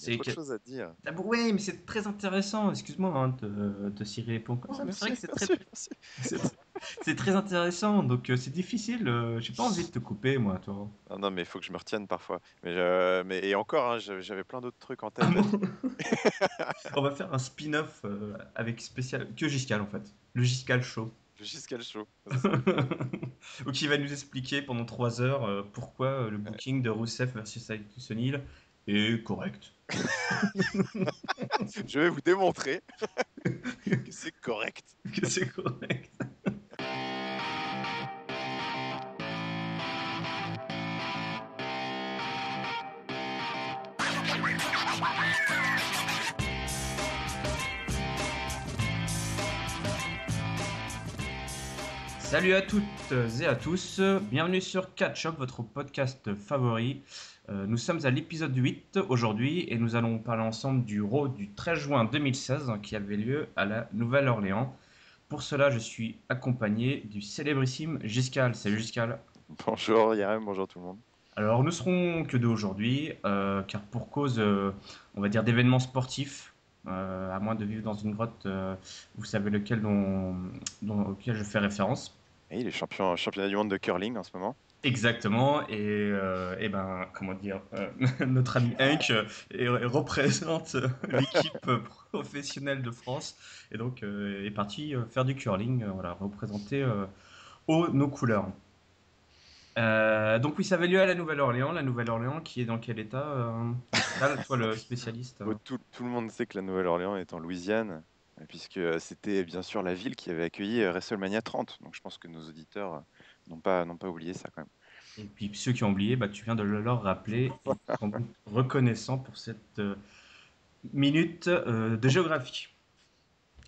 Il y a C'est trop de que... choses à dire. Ah bon, ouais, mais c'est très intéressant. Excuse-moi hein, de s'y répondre comme Oh, ça, mais c'est vrai merci, que c'est très, merci, merci. c'est c'est très intéressant. Donc c'est difficile. J'ai pas envie de te couper, moi, toi. Non, non, mais il faut que je me retienne parfois. Et encore, hein, j'avais plein d'autres trucs en Ah tête à bon. dire. On va faire un spin-off avec spécial que Giscal en fait, le Giscal Show. Jusqu'à le show, c'est ça. Donc il va nous expliquer pendant 3 heures pourquoi le Ouais. booking de Rousseff versus Sonil est correct. Je vais vous démontrer que c'est correct. Que c'est correct. Salut à toutes et à tous, bienvenue sur Catch Up, votre podcast favori. Nous sommes à l'épisode 8 aujourd'hui et nous allons parler ensemble du Raw du 13 juin 2016 qui avait lieu à la Nouvelle-Orléans. Pour cela, je suis accompagné du célébrissime Giscal. Salut Giscal. Bonjour Yarem, bonjour tout le monde. Alors nous serons que deux aujourd'hui, car pour cause, on va dire, d'événements sportifs, à moins de vivre dans une grotte, vous savez lequel auquel je fais référence. Et il est championnat du monde de curling en ce moment. Exactement, et ben, comment dire, notre ami Hank représente l'équipe professionnelle de France, et donc est parti faire du curling, voilà, représenter haut nos couleurs. Donc oui, ça avait lieu à la Nouvelle-Orléans. La Nouvelle-Orléans qui est dans quel état Giscard, toi le spécialiste Bon, tout le monde sait que la Nouvelle-Orléans est en Louisiane, puisque c'était bien sûr la ville qui avait accueilli WrestleMania 30. Donc je pense que nos auditeurs n'ont pas oublié ça quand même. Et puis ceux qui ont oublié, bah, tu viens de le leur rappeler et ils seront donc reconnaissants pour cette minute de géographie.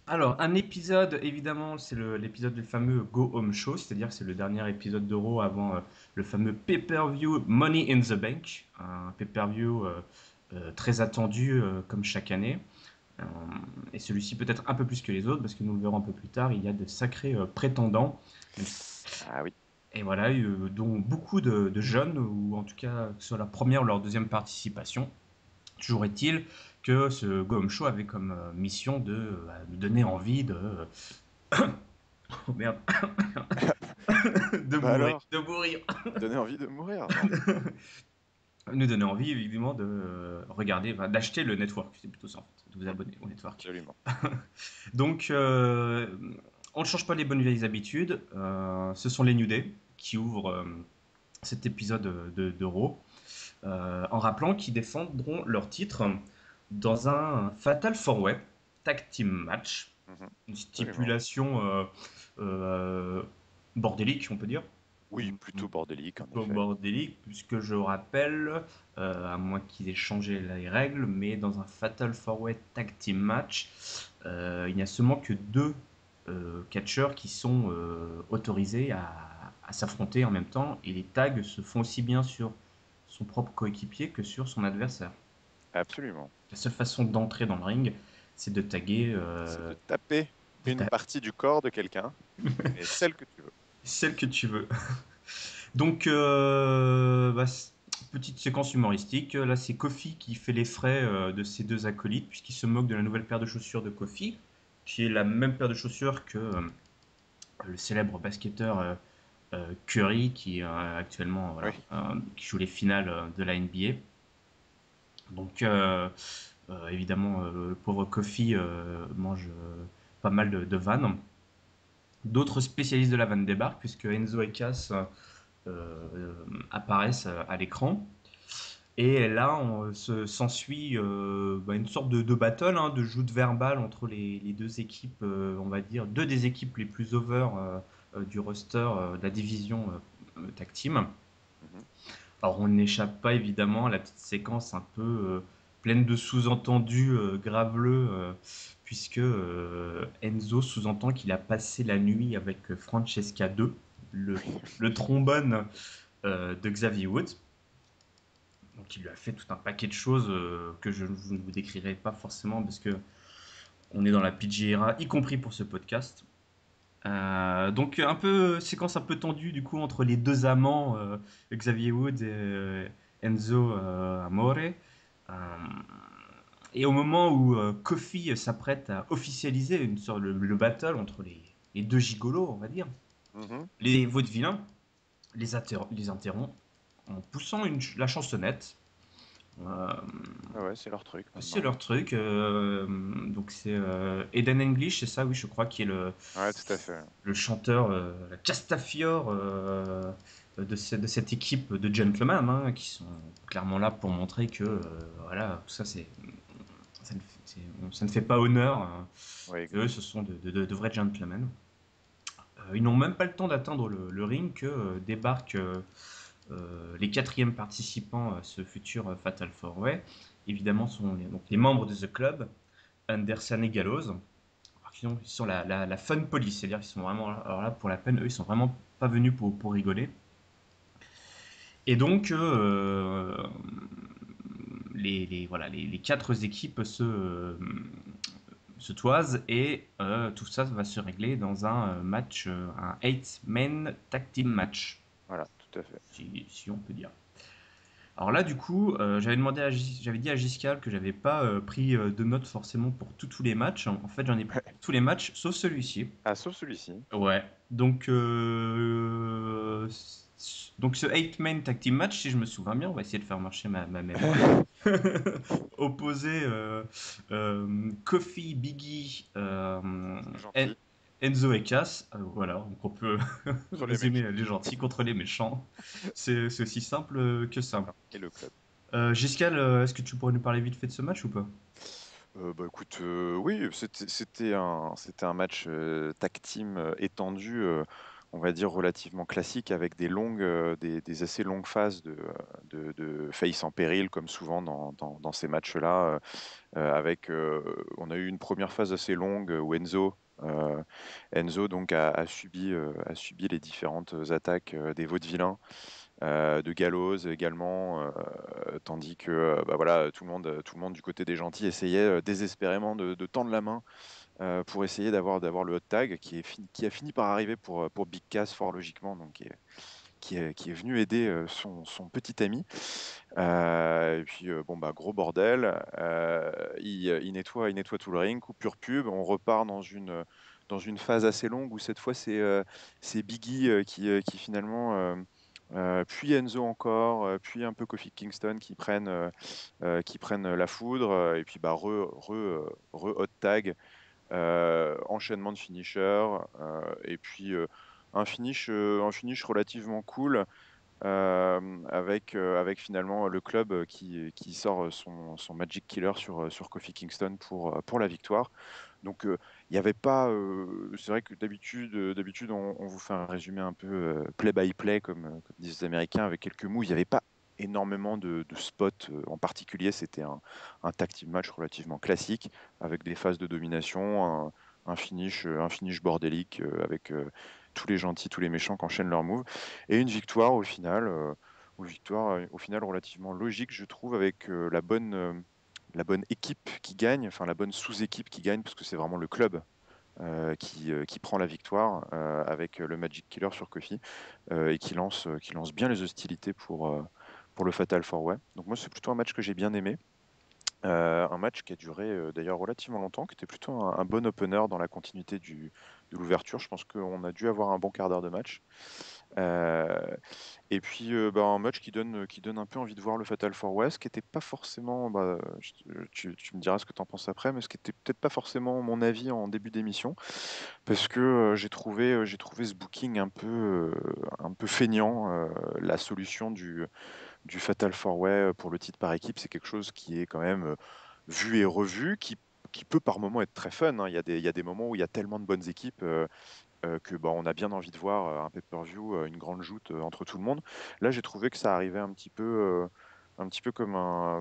Alors, un épisode, évidemment, c'est l'épisode du fameux Go Home Show, c'est-à-dire que c'est le dernier épisode d'Euro avant le fameux pay-per-view Money in the Bank, un pay-per-view très attendu comme chaque année. Euh, et celui-ci peut-être un peu plus que les autres, parce que nous le verrons un peu plus tard, il y a de sacrés prétendants. Ah oui, Et voilà, dont beaucoup de jeunes, ou en tout cas que ce soit leur première ou leur deuxième participation. Toujours est-il que ce Go Home Show avait comme mission de donner envie de... Oh merde, de bah mourir, alors, de mourir. donner envie de mourir. Non, Nous donner envie évidemment de regarder, enfin, d'acheter le network, c'est plutôt ça en fait, de vous abonner au network. absolument. Donc on ne change pas les bonnes vieilles habitudes, ce sont les New Day qui ouvrent cet épisode de Raw, en rappelant qu'ils défendront leur titre dans un Fatal 4-Way Tag Team Match, Mhm, une absolument. stipulation euh, bordélique, on peut dire. Oui, plutôt bordélique en Plutôt effet. bordélique, puisque je rappelle, à moins qu'ils aient changé les règles, mais dans un Fatal 4-Way Tag Team Match, il n'y a seulement que deux catcheurs qui sont autorisés à s'affronter en même temps, et les tags se font aussi bien sur son propre coéquipier que sur son adversaire. Absolument. La seule façon d'entrer dans le ring, c'est de taguer C'est de taper une ta- partie du corps de quelqu'un, mais celle que tu veux. celle que tu veux. Donc, petite séquence humoristique. Là, c'est Kofi qui fait les frais de ses deux acolytes, puisqu'il se moque de la nouvelle paire de chaussures de Kofi, qui est la même paire de chaussures que le célèbre basketteur Curry, qui actuellement Oui, voilà, qui joue les finales de la NBA. Donc, évidemment, le pauvre Kofi mange pas mal de vannes. D'autres spécialistes de la vanne débarquent, puisque Enzo et Cass apparaissent à l'écran. Et là, s'ensuit une sorte de battle, hein, de joute verbale entre les deux équipes, on va dire, deux des équipes les plus over du roster de la division tag team. mhm, Alors, on n'échappe pas évidemment à la petite séquence un peu pleine de sous-entendus graveleux, puisque Enzo sous-entend qu'il a passé la nuit avec Francesca 2, le trombone de Xavier Woods. Donc il lui a fait tout un paquet de choses que je ne vous décrirai pas forcément parce que on est dans la PG era, y compris pour ce podcast. Donc un peu séquence un peu tendue du coup entre les deux amants Xavier Wood et Enzo Amore. Et au moment où Kofi s'apprête à officialiser une sorte le battle entre les deux gigolos, on va dire, Mhm. les vaudevillains les interrompt en poussant la chansonnette. Euh, Ah ouais, c'est leur truc c'est maintenant. leur truc. Donc c'est Eden English, c'est ça, oui, je crois, qui est Ouais, tout à fait. le chanteur, la Castafiore de cette équipe de gentlemen, hein, qui sont clairement là pour montrer que voilà, tout ça, ça, ne, ça ne fait pas honneur, Ouais, que ce sont de vrais gentlemen. Ils n'ont même pas le temps d'atteindre le ring que débarquent les quatrièmes participants à ce futur Fatal 4-Way. Évidemment, sont donc les membres de The Club, Anderson et Gallows. Ils sont la fun police, c'est-à-dire qu'ils sont vraiment alors là pour la peine, eux ils sont vraiment pas venus pour rigoler. Et donc voilà, les quatre équipes se toisent et tout ça va se régler dans un match, un 8-man tag team match, voilà, tout à fait. si on peut dire. Alors là, du coup, j'avais dit à Giscal que j'avais pas pris de notes forcément pour tous les matchs. En fait, j'en ai pris pour tous les matchs, sauf celui-ci. Ah, sauf celui-ci. Ouais. Donc ce 8-man tag team match, si je me souviens bien, on va essayer de faire marcher ma mémoire. Opposé Kofi, Biggie, Les gentils Enzo et Cass. Voilà, donc on peut contre les résumer méchants. les gentils contre les méchants. C'est aussi simple que ça. Et le club. Giscal, est-ce que tu pourrais nous parler vite fait de ce match ou pas? Bah écoute, oui, c'était un match tag team étendu, on va dire relativement classique, avec des assez longues phases de face en péril, comme souvent dans ces matchs-là. On a eu une première phase assez longue où Enzo donc a subi les différentes attaques des vaudevillains, de Gallows également, tandis que bah voilà, tout le monde du côté des gentils essayait désespérément de tendre la main pour essayer d'avoir le hot tag qui a fini par arriver pour Big Cass fort logiquement, donc qui est venu aider son petit ami. Et puis bon bah gros bordel, il nettoie tout le ring, coupure pub, on repart dans une phase assez longue où cette fois c'est Biggie qui finalement puis Enzo encore, puis un peu Kofi Kingston qui prennent la foudre, et puis bah re hot tag, enchaînement de finishers, et puis un finish relativement cool, avec finalement le club qui sort son Magic Killer sur Kofi Kingston pour la victoire. Donc il n'y avait pas, c'est vrai que d'habitude on vous fait un résumé un peu play by play comme disent les Américains avec quelques mots. Il n'y avait pas énormément de spots en particulier. C'était un tag team match relativement classique avec des phases de domination, un finish bordélique avec tous les gentils, tous les méchants qui enchaînent leurs moves et une victoire au final relativement logique, je trouve, avec la bonne équipe qui gagne, enfin la bonne sous-équipe qui gagne, parce que c'est vraiment le club qui prend la victoire avec le Magic Killer sur Kofi et qui lance bien les hostilités pour le Fatal 4-Way. Donc moi, c'est plutôt un match que j'ai bien aimé. Un match qui a duré d'ailleurs relativement longtemps, qui était plutôt un bon opener dans la continuité de l'ouverture. Je pense qu'on a dû avoir un bon quart d'heure de match. Euh, et puis bah, un match qui donne un peu envie de voir le Fatal 4 West, qui était pas forcément, bah, tu me diras ce que tu en penses après, mais ce qui était peut-être pas forcément mon avis en début d'émission, parce que j'ai trouvé ce booking un peu feignant. La solution du Fatal 4 Way pour le titre par équipe, c'est quelque chose qui est quand même vu et revu, qui peut par moments être très fun, hein. Il y a des moments où il y a tellement de bonnes équipes que bah, on a bien envie de voir un pay-per-view, une grande joute entre tout le monde. Là, j'ai trouvé que ça arrivait un petit peu comme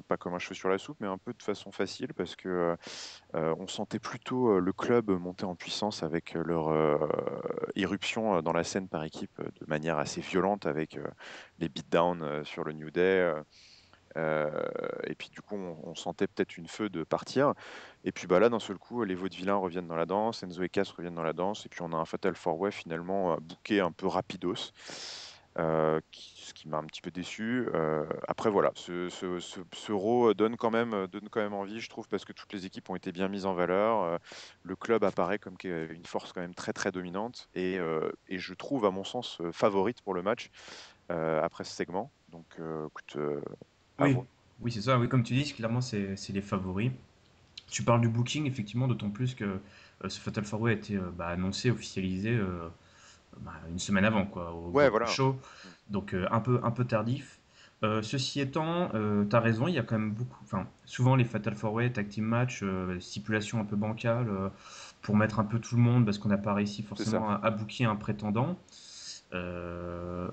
pas comme un cheveu sur la soupe, mais un peu de façon facile parce que on sentait plutôt le club monter en puissance avec leur irruption dans la scène par équipe de manière assez violente avec les beatdowns sur le New Day. Et puis du coup, on sentait peut-être une feu de partir. Et puis bah là, d'un seul coup, les vaudevillains reviennent dans la danse, Enzo et Cass reviennent dans la danse, et puis on a un Fatal 4 Way finalement booké un peu rapidos. ce qui m'a un petit peu déçu. Après, voilà, ce Raw donne quand même envie, je trouve, parce que toutes les équipes ont été bien mises en valeur. Le club apparaît comme une force quand même très très dominante et je trouve, à mon sens, favorite pour le match après ce segment. Donc, écoute, à Oui, voir. oui, c'est ça. Oui, comme tu dis, clairement, c'est les favoris. Tu parles du booking, effectivement, d'autant plus que ce Fatal 4-Way a été annoncé, officialisé une semaine avant, quoi, au Ouais, Go-Go voilà. Show. Mm. Donc un peu tardif. Ceci étant, t'as raison, il y a quand même beaucoup. Enfin, souvent les Fatal 4-Way, Tag Team Match, stipulation un peu bancale pour mettre un peu tout le monde parce qu'on n'a pas réussi C'est ça. forcément à booker un prétendant.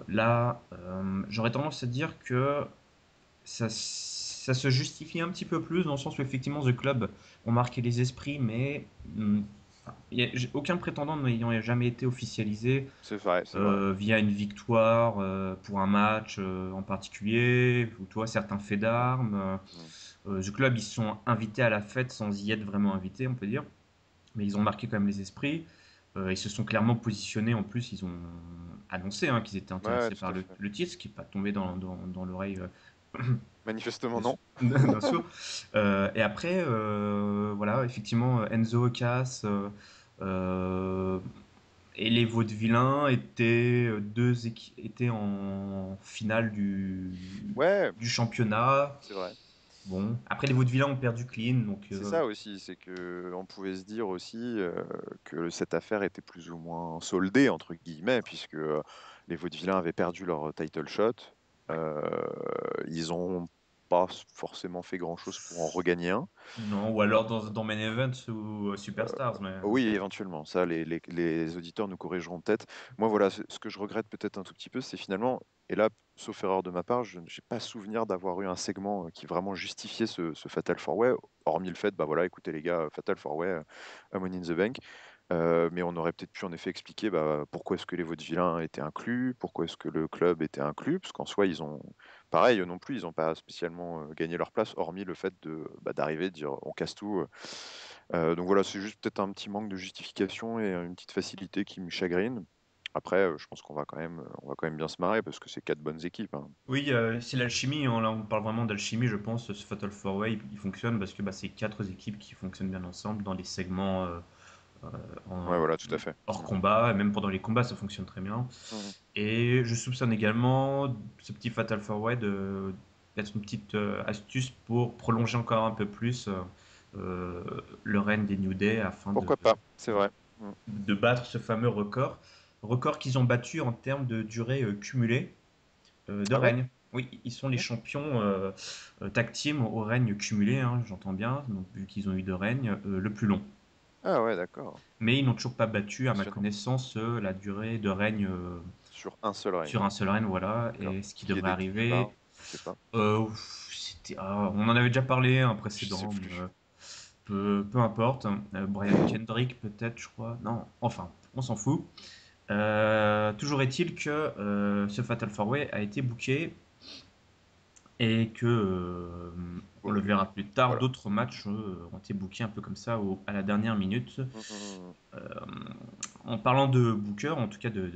Là, j'aurais tendance à dire que ça se justifie un petit peu plus dans le sens où effectivement The Club ont marqué les esprits, mais aucun prétendant n'ayant jamais été officialisé C'est vrai, c'est vrai. via une victoire pour un match en particulier, ou toi certains faits d'armes. Mm. The Club ils se sont invités à la fête sans y être vraiment invités, on peut dire, mais ils ont marqué quand même les esprits. Ils se sont clairement positionnés. En plus, ils ont annoncé qu'ils étaient Ouais, ouais, intéressés tout par à fait. le titre, ce qui n'est pas tombé dans l'oreille Manifestement, non. d'un sourd. Et après, voilà, effectivement, Enzo Cass euh, et les Vaudevillains étaient en finale Ouais, du championnat. c'est vrai. Bon, après les Vaudevillains ont perdu clean, donc C'est ça aussi, c'est que on pouvait se dire aussi que cette affaire était plus ou moins soldée entre guillemets, puisque les Vaudevillains avaient perdu leur title shot. Euh, Ils ont pas forcément fait grand-chose pour en regagner un. non, ou alors dans Main Event ou Superstars, mais Oui, éventuellement. Ça, les auditeurs nous corrigeront peut-être. Moi, voilà, ce que je regrette peut-être un tout petit peu, c'est finalement, et là, sauf erreur de ma part, je n'ai pas souvenir d'avoir eu un segment qui vraiment justifiait ce Fatal 4-Way, hormis le fait, bah voilà, écoutez les gars, Fatal 4-Way, à Money in the Bank. Mais on aurait peut-être pu en effet expliquer bah, pourquoi est-ce que les Vaudevillains étaient inclus, pourquoi est-ce que le club était inclus, parce qu'en soi, ils ont, pareil, eux non plus, ils n'ont pas spécialement gagné leur place, hormis le fait d'arriver, de dire on casse tout. Donc voilà, c'est juste peut-être un petit manque de justification et une petite facilité qui me chagrine. Après, je pense on va quand même bien se marrer parce que c'est quatre bonnes équipes, hein. oui, c'est l'alchimie. Là, on parle vraiment d'alchimie, je pense. Ce Fatal 4-Way, il fonctionne parce que c'est quatre équipes qui fonctionnent bien ensemble dans les segments euh, Ouais, en- voilà, tout à fait. hors combat. Et même pendant les combats, ça fonctionne très bien. Mhm. Et je soupçonne également ce petit Fatal 4-Way d'être une petite astuce pour prolonger encore un peu plus le règne des New Day afin Pourquoi pas, c'est vrai. Mhm. de battre ce fameux record. Record qu'ils ont battu en termes de durée cumulée de Ah ouais? règne. Oui, ils sont les Ok. champions tag team au règne cumulé, j'entends bien, donc vu qu'ils ont eu deux règnes, le plus long. Ah ouais, d'accord. Mais ils n'ont toujours pas battu, à ma Impressionnant. connaissance, la durée de règne Sur un seul règne. sur un seul règne, voilà. D'accord. Et ce qui Qui est devrait des plus plupart? arriver, Je sais pas. on en avait déjà parlé un Je sais précédent, mais, plus. peu importe. Brian Kendrick peut-être, je crois. Non, enfin, on s'en fout. Toujours est-il que ce Fatal 4-Way a été booké et que, on Bon, le verra plus tard, voilà. d'autres matchs ont été bookés un peu comme ça à la dernière minute. Mhm. En parlant de booker, en tout cas de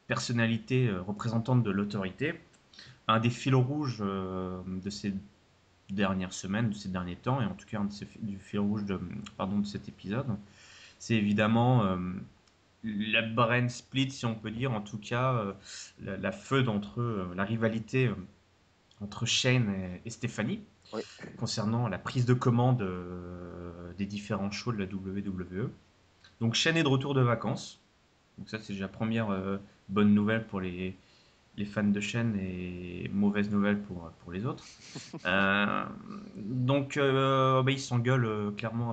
personnalité représentante de l'autorité, un des fils rouges de ces dernières semaines, de ces derniers temps, et en tout cas du fil rouge de cet épisode, c'est évidemment la brain split, si on peut dire, en tout cas la feud la rivalité entre Shane et Stéphanie Oui. concernant la prise de commande des différents shows de la WWE. Donc Shane est de retour de vacances. Donc ça c'est déjà première bonne nouvelle pour les fans de Shane et mauvaise nouvelle pour les autres. Il s'engueule clairement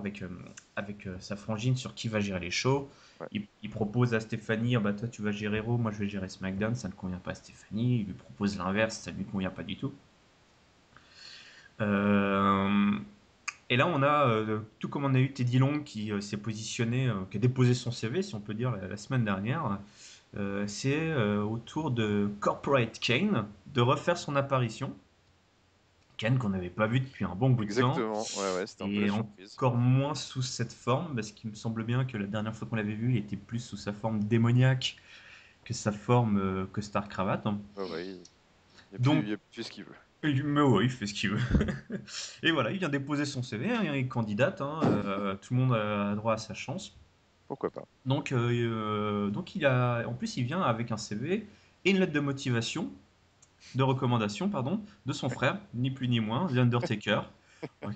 avec sa frangine sur qui va gérer les shows. Ouais. Il propose à Stéphanie, ah bah toi tu vas gérer Raw, moi je vais gérer SmackDown, ça ne convient pas à Stéphanie. Il lui propose l'inverse, ça ne lui convient pas du tout. Euh, et là, on a, tout comme on a eu Teddy Long qui s'est positionné, qui a déposé son CV, si on peut dire, la semaine dernière, c'est au tour de Corporate Kane de refaire son apparition. Kane qu'on n'avait pas vu depuis un bon bout de temps, Exactement. Ouais, ouais, c'était un peu la et surprise. encore moins sous cette forme, parce qu'il me semble bien que la dernière fois qu'on l'avait vu, il était plus sous sa forme démoniaque que sa forme costard cravate. Hein. Ouais, il Donc, n'y a plus ce qu'il veut. mais ouais, il fait ce qu'il veut. Et voilà, il vient déposer son CV, hein, il est candidate, hein, tout le monde a droit à sa chance. Pourquoi pas? Donc en plus, il vient avec un CV et une lettre de motivation, de recommandation, pardon, de son frère, ni plus ni moins, The Undertaker,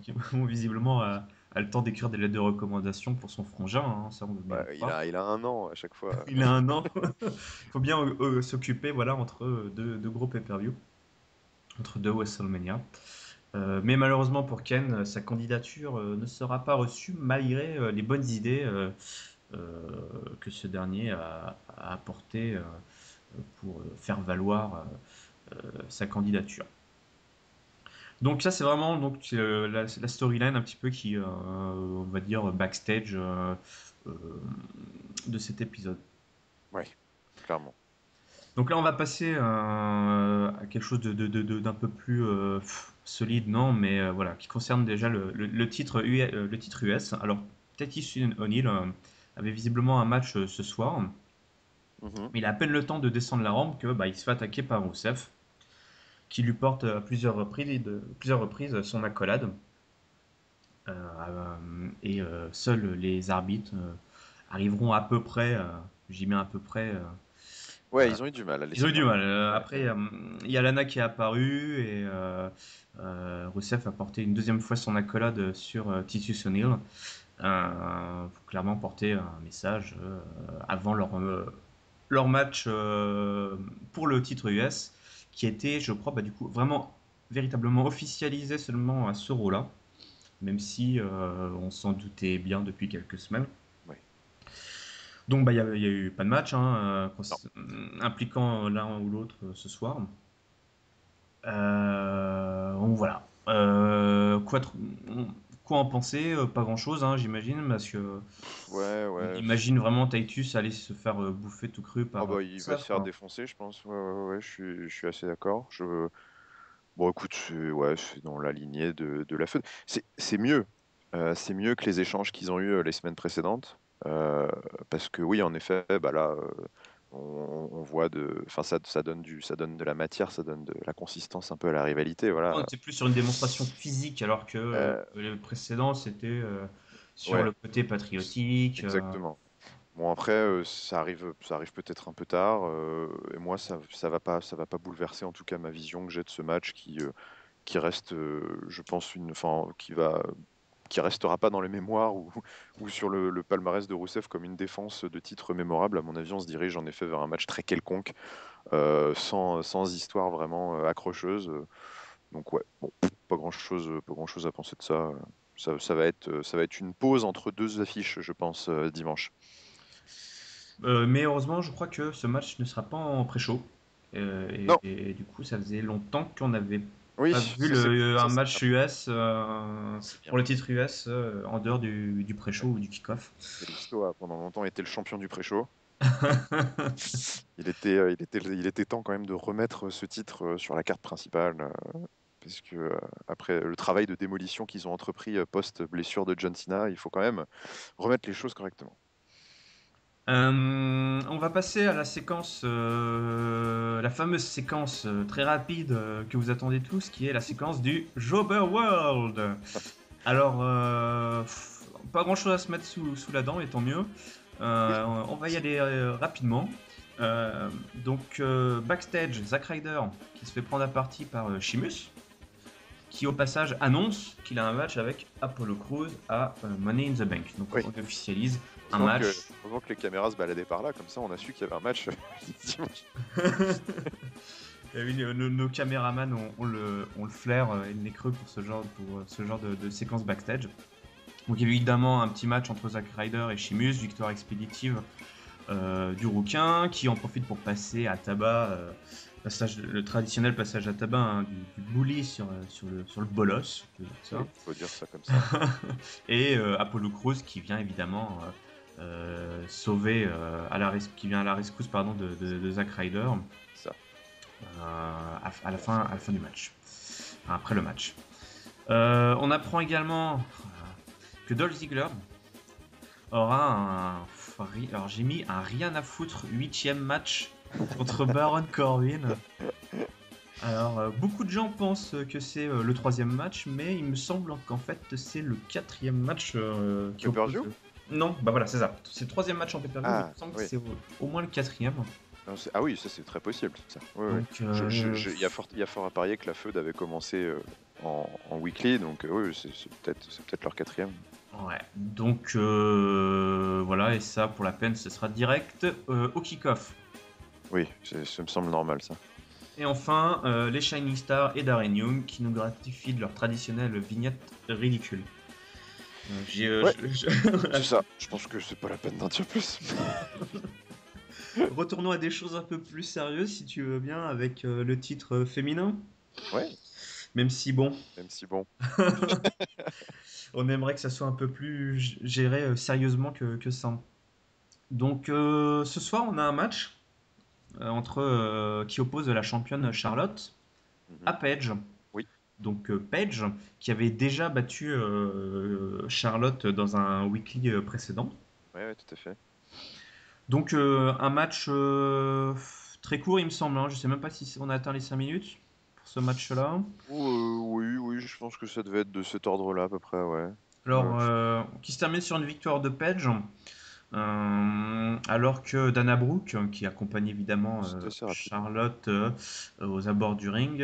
qui bon, visiblement a le temps d'écrire des lettres de recommandation pour son frangin, hein, ça on ne le mérite Ouais, pas. il a 1 an à chaque fois. Il a 1 an. Il faut bien s'occuper voilà, entre deux gros pay-per-view, entre deux WrestleMania. Mais malheureusement pour Ken, sa candidature ne sera pas reçue malgré les bonnes idées que ce dernier a apportées pour faire valoir sa candidature. Donc ça c'est vraiment donc la storyline un petit peu qui on va dire backstage euh, de cet épisode. Ouais, clairement. Donc là on va passer à quelque chose d'un peu plus solide, non, mais voilà, qui concerne déjà le titre le titre US. Alors Titus O'Neil avait visiblement un match ce soir, Mhm. mais il a à peine le temps de descendre la rampe que il se fait attaquer par Rousseff, qui lui porte à plusieurs reprises son accolade. Seuls les arbitres arriveront à peu près, j'y mets à peu près, Ouais, ils ont eu du mal à ils ont laisser eu du parler. mal. Ouais. Après, il y a Lana qui est apparue et Rousseff a porté une deuxième fois son accolade sur Titus O'Neil pour clairement porter un message avant leur match pour le titre US qui était, je crois, du coup, vraiment véritablement officialisé seulement à ce Raw-là, même si on s'en doutait bien depuis quelques semaines. Ouais. Donc il y a eu pas de match hein, Non. impliquant l'un ou l'autre ce soir. Donc voilà. Quoi en penser? Pas grand-chose, hein, j'imagine, parce que Ouais, on ouais. imagine vraiment Titus aller se faire bouffer tout cru Oh par bah, il va se Rusev, faire quoi. défoncer, je pense. Ouais, ouais, ouais, je suis assez d'accord. Bon, écoute, ouais, c'est dans la lignée de la feuille. C'est mieux. C'est mieux que les échanges qu'ils ont eus les semaines précédentes. Euh, Parce que oui, en effet, bah là, on voit enfin, ça donne de la matière, ça donne de la consistance un peu à la rivalité. On Voilà. était plus sur une démonstration physique, alors que Euh, le précédent, c'était sur ouais, le côté patriotique. exactement. Bon, après, ça arrive peut-être un peu tard. Et moi, ça va pas bouleverser en tout cas ma vision que j'ai de ce match qui reste, je pense, enfin, qui restera pas dans les mémoires ou sur le palmarès de Rousseff comme une défense de titre mémorable. À mon avis, on se dirige en effet vers un match très quelconque, sans histoire vraiment accrocheuse. Donc ouais, bon, pas grand chose à penser de ça. Ça va être une pause entre deux affiches, je pense, dimanche. Mais heureusement, je crois que ce match ne sera pas en pré-show. Non, Et du coup, ça faisait longtemps qu'on n'avait oui, pas vu un ça c'est bien. match US C'est bien. pour le titre US en dehors du pré-show Ouais. ou du kick-off. Kalisto a pendant longtemps été le champion du pré-show. Il était temps quand même de remettre ce titre sur la carte principale, puisque après le travail de démolition qu'ils ont entrepris post-blessure de John Cena, il faut quand même remettre les choses correctement. On va passer à la séquence, la fameuse séquence très rapide que vous attendez tous, qui est la séquence du Jobber World. Alors, pas grand chose à se mettre sous la dent, et tant mieux. Oui, On va y aller rapidement. Backstage, Zack Ryder qui se fait prendre à partie par Sheamus, qui au passage annonce qu'il a un match avec Apollo Crews à Money in the Bank. Donc oui. on officialise un match. Heureusement que les caméras se baladaient par là, comme ça on a su qu'il y avait un match dimanche. Et oui, nos caméramans ont le flair et le nez creux pour ce genre de séquence backstage. Donc évidemment un petit match entre Zack Ryder et Sheamus, victoire expéditive du rouquin, qui en profite pour passer à tabac, le traditionnel passage à tabac hein, du bully sur le bolos, on peut dire ça. Oui, faut dire ça comme ça. Et Apollo Crews qui vient évidemment sauver, qui vient à la rescousse pardon, de Zack Ryder Ça. à la fin du match, enfin, après le match. On apprend également que Dolph Ziggler aura alors j'ai mis un rien à foutre 8ème match contre Baron Corbin. Alors, beaucoup de gens pensent que c'est le troisième match, mais il me semble qu'en fait, c'est le quatrième match qui oppose. Pay-per-view? Non, bah voilà, c'est ça. C'est le troisième match en pay-per-view, mais il Ah, me semble que oui. c'est au moins le quatrième. Non, ah oui, ça c'est très possible, ça. Oui, oui. Donc, Il y a fort à parier que la feud avait commencé en weekly, donc oui, c'est peut-être leur quatrième. ouais. Donc, voilà, et ça, pour la peine, ce sera direct au kick-off. Oui, ça me semble normal, ça. Et enfin, les Shining Stars et Darren Young qui nous gratifient de leur traditionnelle vignette ridicule. Ouais, Voilà, c'est ça. Je pense que c'est pas la peine d'en dire plus. retournons à des choses un peu plus sérieuses, si tu veux bien, avec le titre féminin. Ouais, Même si, bon, même si bon. on aimerait que ça soit un peu plus géré sérieusement que ça. Donc, ce soir, on a un match qui oppose la championne Charlotte à Mhm. Paige. Oui, Donc, Paige, qui avait déjà battu Charlotte dans un weekly précédent. ouais, ouais, tout à fait. Donc, un match très court, il me semble, hein. Je sais même pas si on a atteint les 5 minutes pour ce match-là. Oui, oui, je pense que ça devait être de cet ordre-là, à peu près, ouais. Ouais, Alors, qui se termine sur une victoire de Page, alors que Dana Brooke, qui accompagne évidemment c'était assez rapide. Charlotte aux abords du ring,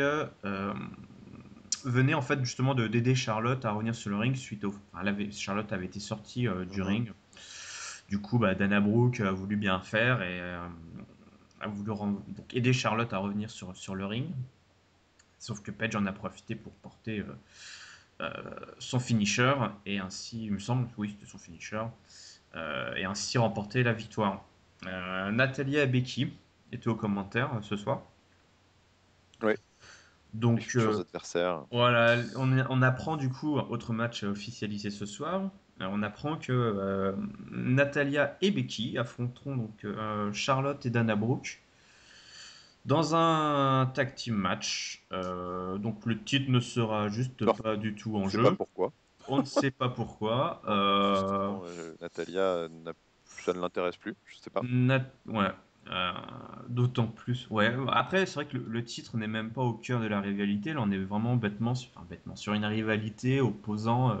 venait en fait justement d'aider Charlotte à revenir sur le ring suite au. Enfin, Charlotte avait été sortie du Mhm. ring. Du coup, bah, Dana Brooke a voulu bien faire et a voulu donc aider Charlotte à revenir sur le ring. Sauf que Page en a profité pour porter son finisher et ainsi, il me semble, oui, c'était son finisher, et ainsi remporter la victoire. Natalia et Becky étaient aux commentaires ce soir. Ouais, les Donc futurs adversaires. voilà, on apprend du coup, autre match officialisé ce soir, on apprend que Natalia et Becky affronteront donc Charlotte et Dana Brooke dans un tag team match. Donc le titre ne sera juste Alors, pas du tout on en sait pas jeu. pourquoi. On ne sait pas pourquoi. Manifestement, Natalia, ça ne l'intéresse plus, je sais pas. Ouais. Euh, D'autant plus. Ouais. Après, c'est vrai que le titre n'est même pas au cœur de la rivalité. Là, on est vraiment bêtement sur une rivalité opposant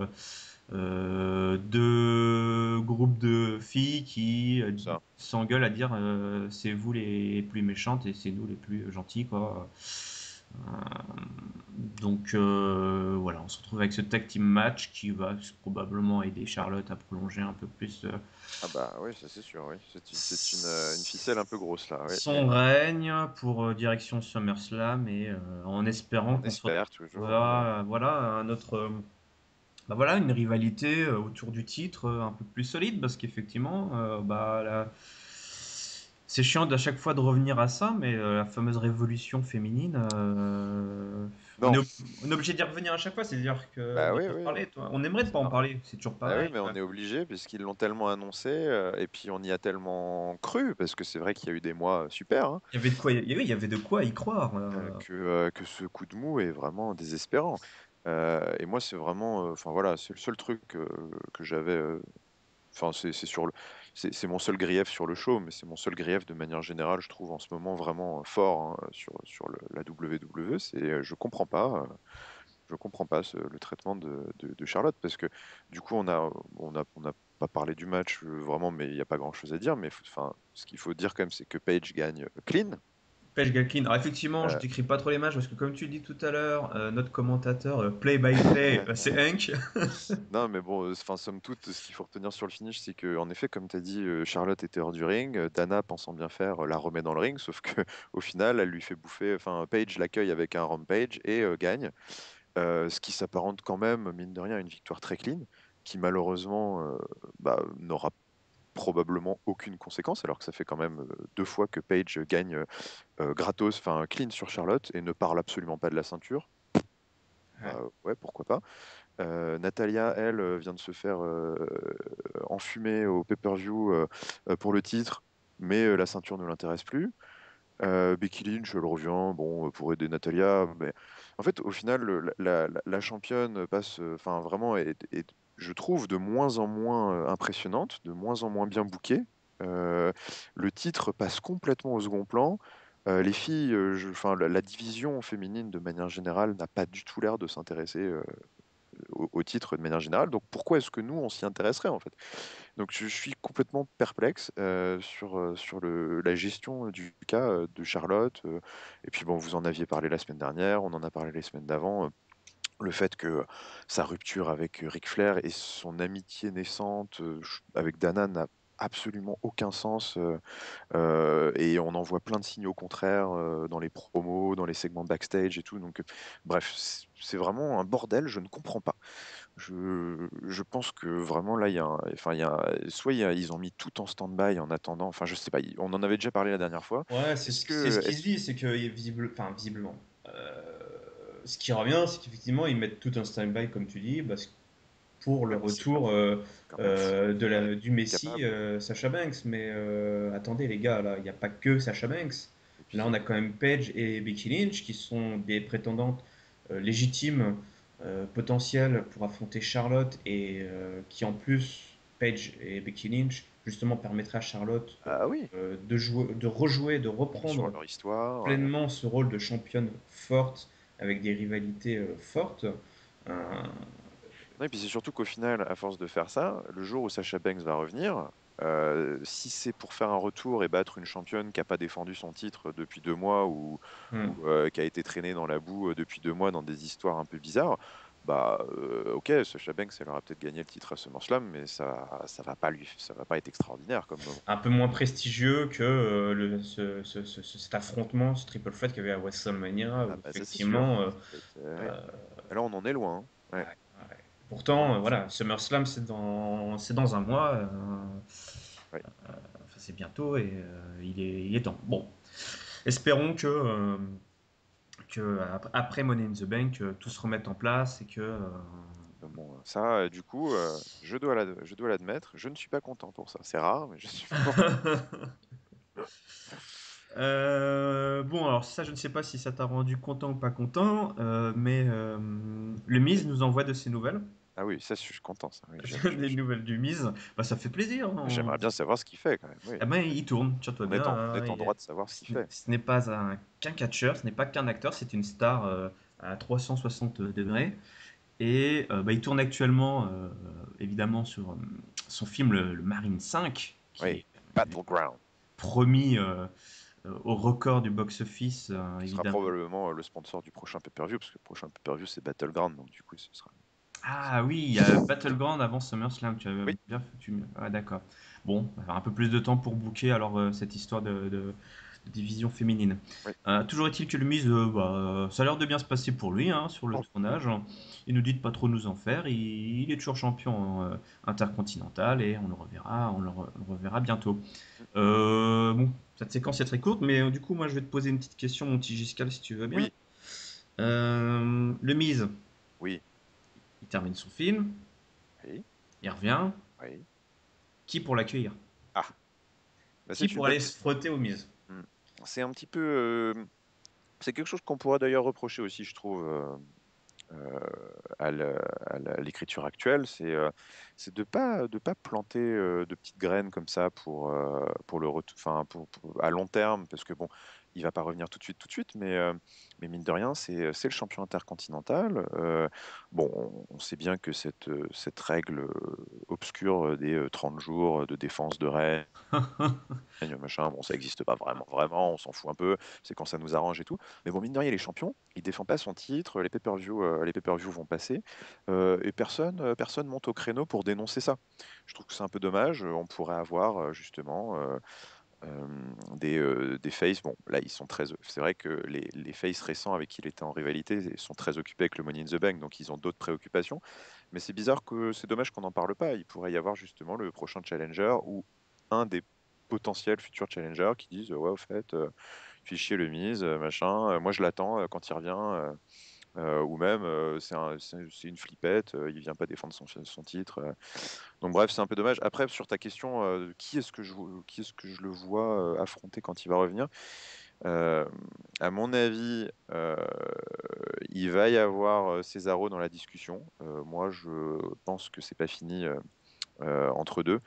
deux groupes de filles qui Ça. s'engueulent à dire c'est vous les plus méchantes et c'est nous les plus gentils, quoi. Euh, donc voilà, on se retrouve avec ce tag team match qui va probablement aider Charlotte à prolonger un peu plus Ah bah oui, ça c'est sûr, oui. C'est une ficelle un peu grosse là, oui, oui. son règne pour direction SummerSlam et en espérant On qu'on soit espère toujours, hein, ouais. voilà un autre bah voilà une rivalité autour du titre un peu plus solide parce qu'effectivement c'est chiant à chaque fois de revenir à ça mais la fameuse révolution féminine Non, on est obligé d'y revenir à chaque fois, c'est-à-dire que bah d'en oui, oui, parler toi. On aimerait ne c'est pas en normal. parler, c'est toujours Bah oui, pareil. mais on est obligé puisqu'ils l'ont tellement annoncé et puis on y a tellement cru parce que c'est vrai qu'il y a eu des mois super, hein, Il y avait de quoi il y avait de quoi y croire. que ce coup de mou est vraiment désespérant. Et moi, c'est vraiment, enfin voilà, c'est le seul truc que j'avais. Enfin, c'est mon seul grief sur le show, mais c'est mon seul grief de manière générale, je trouve en ce moment vraiment fort hein, sur la WWE. C'est, je comprends pas le traitement de Charlotte parce que du coup, on a pas parlé du match vraiment, mais il n'y a pas grand-chose à dire. Mais enfin, ce qu'il faut dire quand même, c'est que Paige gagne clean. Pêche Galkin. Alors effectivement, je Euh, décris pas trop les matchs parce que comme tu le dis tout à l'heure, notre commentateur play by play, c'est Hank. Non, mais bon, enfin, somme toute, ce qu'il faut retenir sur le finish, c'est que, en effet, comme tu as dit, Charlotte était hors du ring. Dana, pensant bien faire, la remet dans le ring, sauf que au final, elle lui fait bouffer. Enfin, Paige l'accueille avec un rampage et gagne. Ce qui s'apparente quand même, mine de rien, à une victoire très clean, qui malheureusement n'aura probablement aucune conséquence, alors que ça fait quand même 2 fois que Paige gagne gratos, enfin clean sur Charlotte et ne parle absolument pas de la ceinture. Ouais. Bah ouais, pourquoi pas. Natalia, elle, vient de se faire enfumer au pay-per-view pour le titre, mais la ceinture ne l'intéresse plus. Becky Lynch, elle revient, bon, pour aider Natalia, mais en fait, au final, la championne passe, vraiment, je trouve, de moins en moins impressionnante, de moins en moins bien bookée. le titre passe complètement au second plan. Les filles, enfin, la division féminine de manière générale n'a pas du tout l'air de s'intéresser au titre de manière générale. Donc pourquoi est-ce que nous, on s'y intéresserait en fait? Donc je suis complètement perplexe sur la gestion du cas de Charlotte. Et puis bon, vous en aviez parlé la semaine dernière, on en a parlé les semaines d'avant. Le fait que sa rupture avec Ric Flair et son amitié naissante avec Dana n'a absolument aucun sens. Et on en voit plein de signaux contraires dans les promos, dans les segments backstage et tout. Donc, bref, c'est vraiment un bordel, je ne comprends pas. Je pense que vraiment là, enfin, soit ils ont mis tout en stand-by en attendant, enfin, je sais pas, on en avait déjà parlé la dernière fois. Ouais, c'est ce qui Est-ce se dit, c'est que visiblement. Ce qui revient, c'est qu'effectivement, ils mettent tout un stand-by, comme tu dis, parce que pour le ouais, mais c'est pas retour quand même fou d'être du Messi, capable. Sacha Banks. Mais attendez, les gars, là, il n'y a pas que Sacha Banks. Et Là, puis, on a quand même Paige et Becky Lynch qui sont des prétendantes légitimes, potentielles pour affronter Charlotte et qui, en plus, Paige et Becky Lynch, justement, permettraient à Charlotte ah oui, de jouer, de rejouer, de sur reprendre leur histoire. pleinement ce rôle de championne forte avec des rivalités fortes. Euh, Non, et puis c'est surtout qu'au final, à force de faire ça, le jour où Sasha Banks va revenir, si c'est pour faire un retour et battre une championne qui n'a pas défendu son titre depuis 2 mois hmm. ou qui a été traînée dans la boue depuis 2 mois dans des histoires un peu bizarres, bah ok, Sasha Banks, elle aura peut-être gagné le titre à SummerSlam, mais ça va pas être extraordinaire comme moment. Un peu moins prestigieux que cet affrontement, ce triple threat qu'il y avait à WrestleMania, Ah où bah ça c'est sûr. effectivement, Ouais. euh, Là on en est loin, hein. ouais, Ouais. ouais. Non, Pourtant, voilà, SummerSlam c'est dans un mois, ouais. enfin c'est bientôt et il est temps. Bon, espérons que après Money in the Bank, tout se remette en place et que Bon, ça, du coup, je dois l'admettre, je ne suis pas content pour ça. C'est rare, mais je suis pas. Bon, alors ça, je ne sais pas si ça t'a rendu content ou pas content, mais le Miz nous envoie de ses nouvelles, Ah oui, ça, je suis content, ça. Oui, des nouvelles du Miz. Bah, ça fait plaisir, hein. j'aimerais bien savoir ce qu'il fait quand même. Oui. Eh ben, il tourne, tiens-toi bien, On hein. est en droit de savoir ce qu'il fait. Ce n'est pas qu'un catcheur, ce n'est pas qu'un acteur, c'est une star à 360 degrés. Et bah, il tourne actuellement, évidemment, sur son film le Marine 5, qui Oui, est Battleground, promis au record du box-office, qui sera évidemment. probablement le sponsor du prochain pay-per-view, parce que le prochain pay-per-view, c'est Battleground, donc du coup, ce sera. Ah oui, il y a Battleground avant SummerSlam, tu avais Oui, bien foutu. Ah d'accord. Bon, on va avoir un peu plus de temps pour booker alors cette histoire de division féminine. oui. Toujours est-il que le Miz, bah, ça a l'air de bien se passer pour lui hein, sur le Oh, tournage. Il nous dit de pas trop nous en faire. Il est toujours champion intercontinental et on le reverra bientôt. Bon, cette séquence est très courte, mais du coup, moi je vais te poser une petite question, mon petit Giscal, si tu veux bien. oui, Le Miz, oui, il termine son film, oui, il revient. oui. Qui pour l'accueillir? Ah, bah, Qui c'est une pour bonne aller se question. frotter aux mises? Hmm. C'est un petit peu. C'est quelque chose qu'on pourrait d'ailleurs reprocher aussi, je trouve, euh, à l'écriture actuelle, c'est de pas planter de petites graines comme ça pour enfin à long terme, parce que bon, il va pas revenir tout de suite, mais mine de rien, c'est le champion intercontinental. Bon, on sait bien que cette règle obscure des 30 jours de défense de règne, machin, bon, ça n'existe pas vraiment, on s'en fout un peu, c'est quand ça nous arrange et tout. Mais bon, mine de rien, il est champion, il défend pas son titre, les pay-per-view vont passer, et personne monte au créneau pour dénoncer ça. Je trouve que c'est un peu dommage, on pourrait avoir justement euh, des faces, bon, là, ils sont très. C'est vrai que les faces récents avec qui il était en rivalité sont très occupés avec le Money in the Bank, donc ils ont d'autres préoccupations. Mais c'est bizarre que c'est dommage qu'on n'en parle pas. Il pourrait y avoir justement le prochain challenger ou un des potentiels futurs challengers qui disent ouais, au fait, fichier le mise, machin, moi je l'attends quand il revient. Ou même c'est une flippette, il vient pas défendre son titre. Donc bref, c'est un peu dommage. Après, sur ta question, qui est-ce que je le vois affronter quand il va revenir? Euh, à mon avis, il va y avoir Cesaro dans la discussion. Moi, je pense que c'est pas fini entre deux.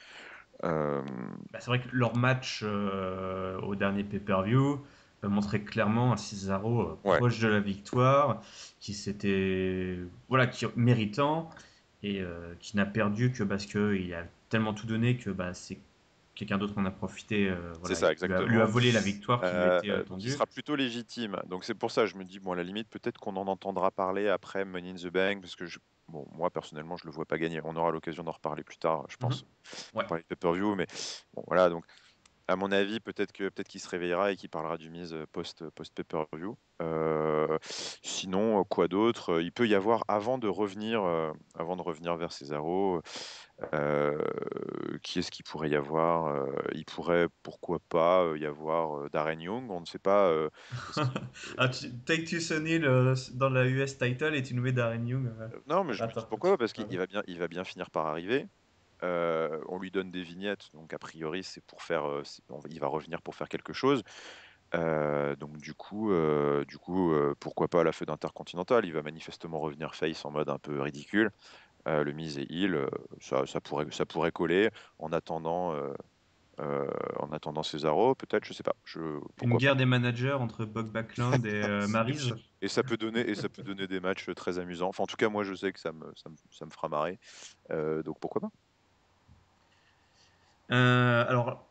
C'est vrai que leur match au dernier pay-per-view montrait clairement un Cesaro proche de la victoire, qui méritant et qui n'a perdu que parce qu'il a tellement tout donné que c'est quelqu'un d'autre en a profité. C'est ça, Lui a exactement. volé la victoire qui lui était Donc il attendue. sera plutôt légitime. Donc c'est pour ça, je me dis, bon, à la limite, peut-être qu'on en entendra parler après Money in the Bank, parce que bon, moi, personnellement, je le vois pas gagner. On aura l'occasion d'en reparler plus tard, je pense, Ouais. pour parler de pay-per-view. Mais bon, voilà, donc à mon avis, peut-être qu'il se réveillera et qu'il parlera du mise post pay-per-view. Sinon, quoi d'autre? Il peut y avoir avant de revenir vers Cesaro. Qui est-ce qu'il pourrait y avoir? Il pourrait, pourquoi pas, y avoir Darren Young. On ne sait pas. Take Two Sonny dans la US title et tu nous mets Darren Young. Non, mais je me dis pourquoi pas, parce Ah qu'il il va bien finir par arriver. On lui donne des vignettes, donc a priori c'est pour faire, il va revenir pour faire quelque chose. Donc pourquoi pas à la feu d'Intercontinental? Il va manifestement revenir face en mode un peu ridicule. Le Miz et Hill, ça pourrait coller en attendant, Cesaro, peut-être, je sais pas. Une Pourquoi pas. guerre des managers entre Bob Backlund et Maryse. Et ça peut donner des matchs très amusants. Enfin, en tout cas, moi, je sais que ça me fera marrer. Donc pourquoi pas. Alors,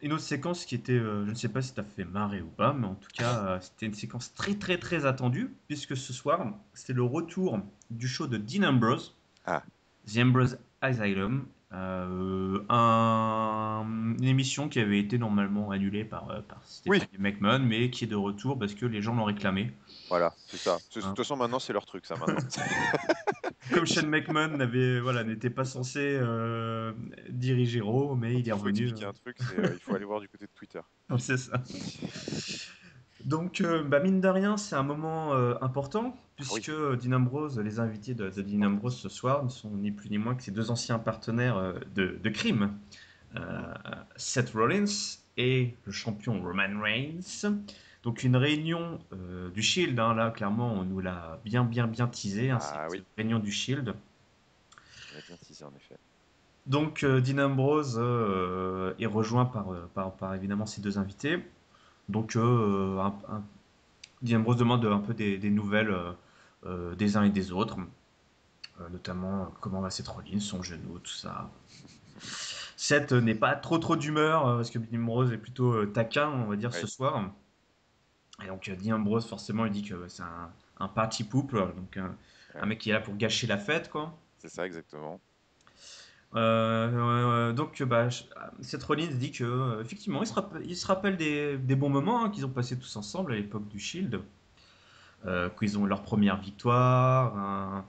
une autre séquence qui était, je ne sais pas si tu as fait marrer ou pas, mais en tout cas, c'était une séquence très très très attendue, puisque ce soir, c'était le retour du show de Dean Ambrose, Ah, The Ambrose Asylum, une émission qui avait été normalement annulée par oui, Stephanie McMahon, mais qui est de retour parce que les gens l'ont réclamé. voilà, c'est ça. De toute Hein. façon, maintenant, c'est leur truc, ça, maintenant. Comme Shane McMahon n'était pas censé diriger Raw, mais Quand il est il faut revenu. expliquer un truc, il faut aller voir du côté de Twitter. C'est ça. Donc, mine de rien, c'est un moment important, Ah oui. puisque Dean Ambrose, les invités de Dean Ambrose ce soir ne sont ni plus ni moins que ses deux anciens partenaires de crime, Seth Rollins et le champion Roman Reigns. Donc, une réunion du Shield, hein, là, clairement, on nous l'a bien teasé, hein, Ah cette oui, réunion du Shield. on a bien teasé, en effet. Donc, Dean Ambrose est rejoint par évidemment ses deux invités. Donc, Dean Ambrose demande un peu des nouvelles des uns et des autres, notamment comment va Seth Rollins, son genou, tout ça. Seth n'est pas trop d'humeur parce que Dean Ambrose est plutôt taquin, on va dire, ce Oui, soir. Et donc Dean Ambrose forcément lui dit que c'est un party poople, donc un ouais, mec qui est là pour gâcher la fête, quoi. c'est ça, exactement. Donc, Seth Rollins dit que effectivement, il se rappelle des bons moments hein, qu'ils ont passés tous ensemble à l'époque du Shield. Qu'ils ont leur première victoire, hein,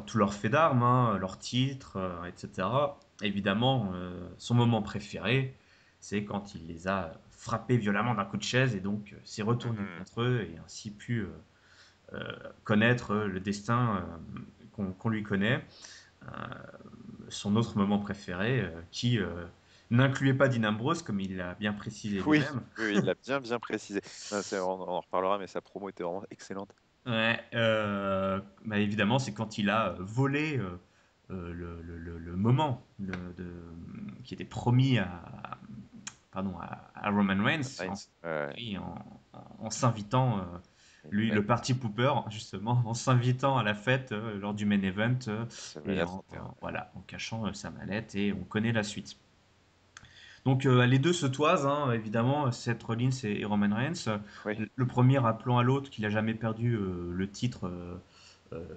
tout leur fait d'armes, hein, leur titre, etc. Évidemment, son moment préféré, c'est quand il les a frappés violemment d'un coup de chaise et donc s'est retourné Mhm. contre eux et ainsi pu connaître le destin qu'on lui connaît. Euh, Son autre moment préféré, qui n'incluait pas Dean Ambrose, comme il l'a bien précisé Oui, lui-même. oui, il l'a bien précisé. Non, on en reparlera, mais sa promo était vraiment excellente. Ouais, évidemment, c'est quand il a volé le moment qui était promis à Roman Reigns Reigns, oui, en s'invitant, lui, ouais, le party pooper, justement, en s'invitant à la fête lors du main event et WrestleMania 31. voilà, en cachant sa mallette et on connaît la suite. Donc les deux se toisent, hein, évidemment, Seth Rollins et Roman Reigns. Oui, Le premier rappelant à l'autre qu'il n'a jamais perdu le titre, euh,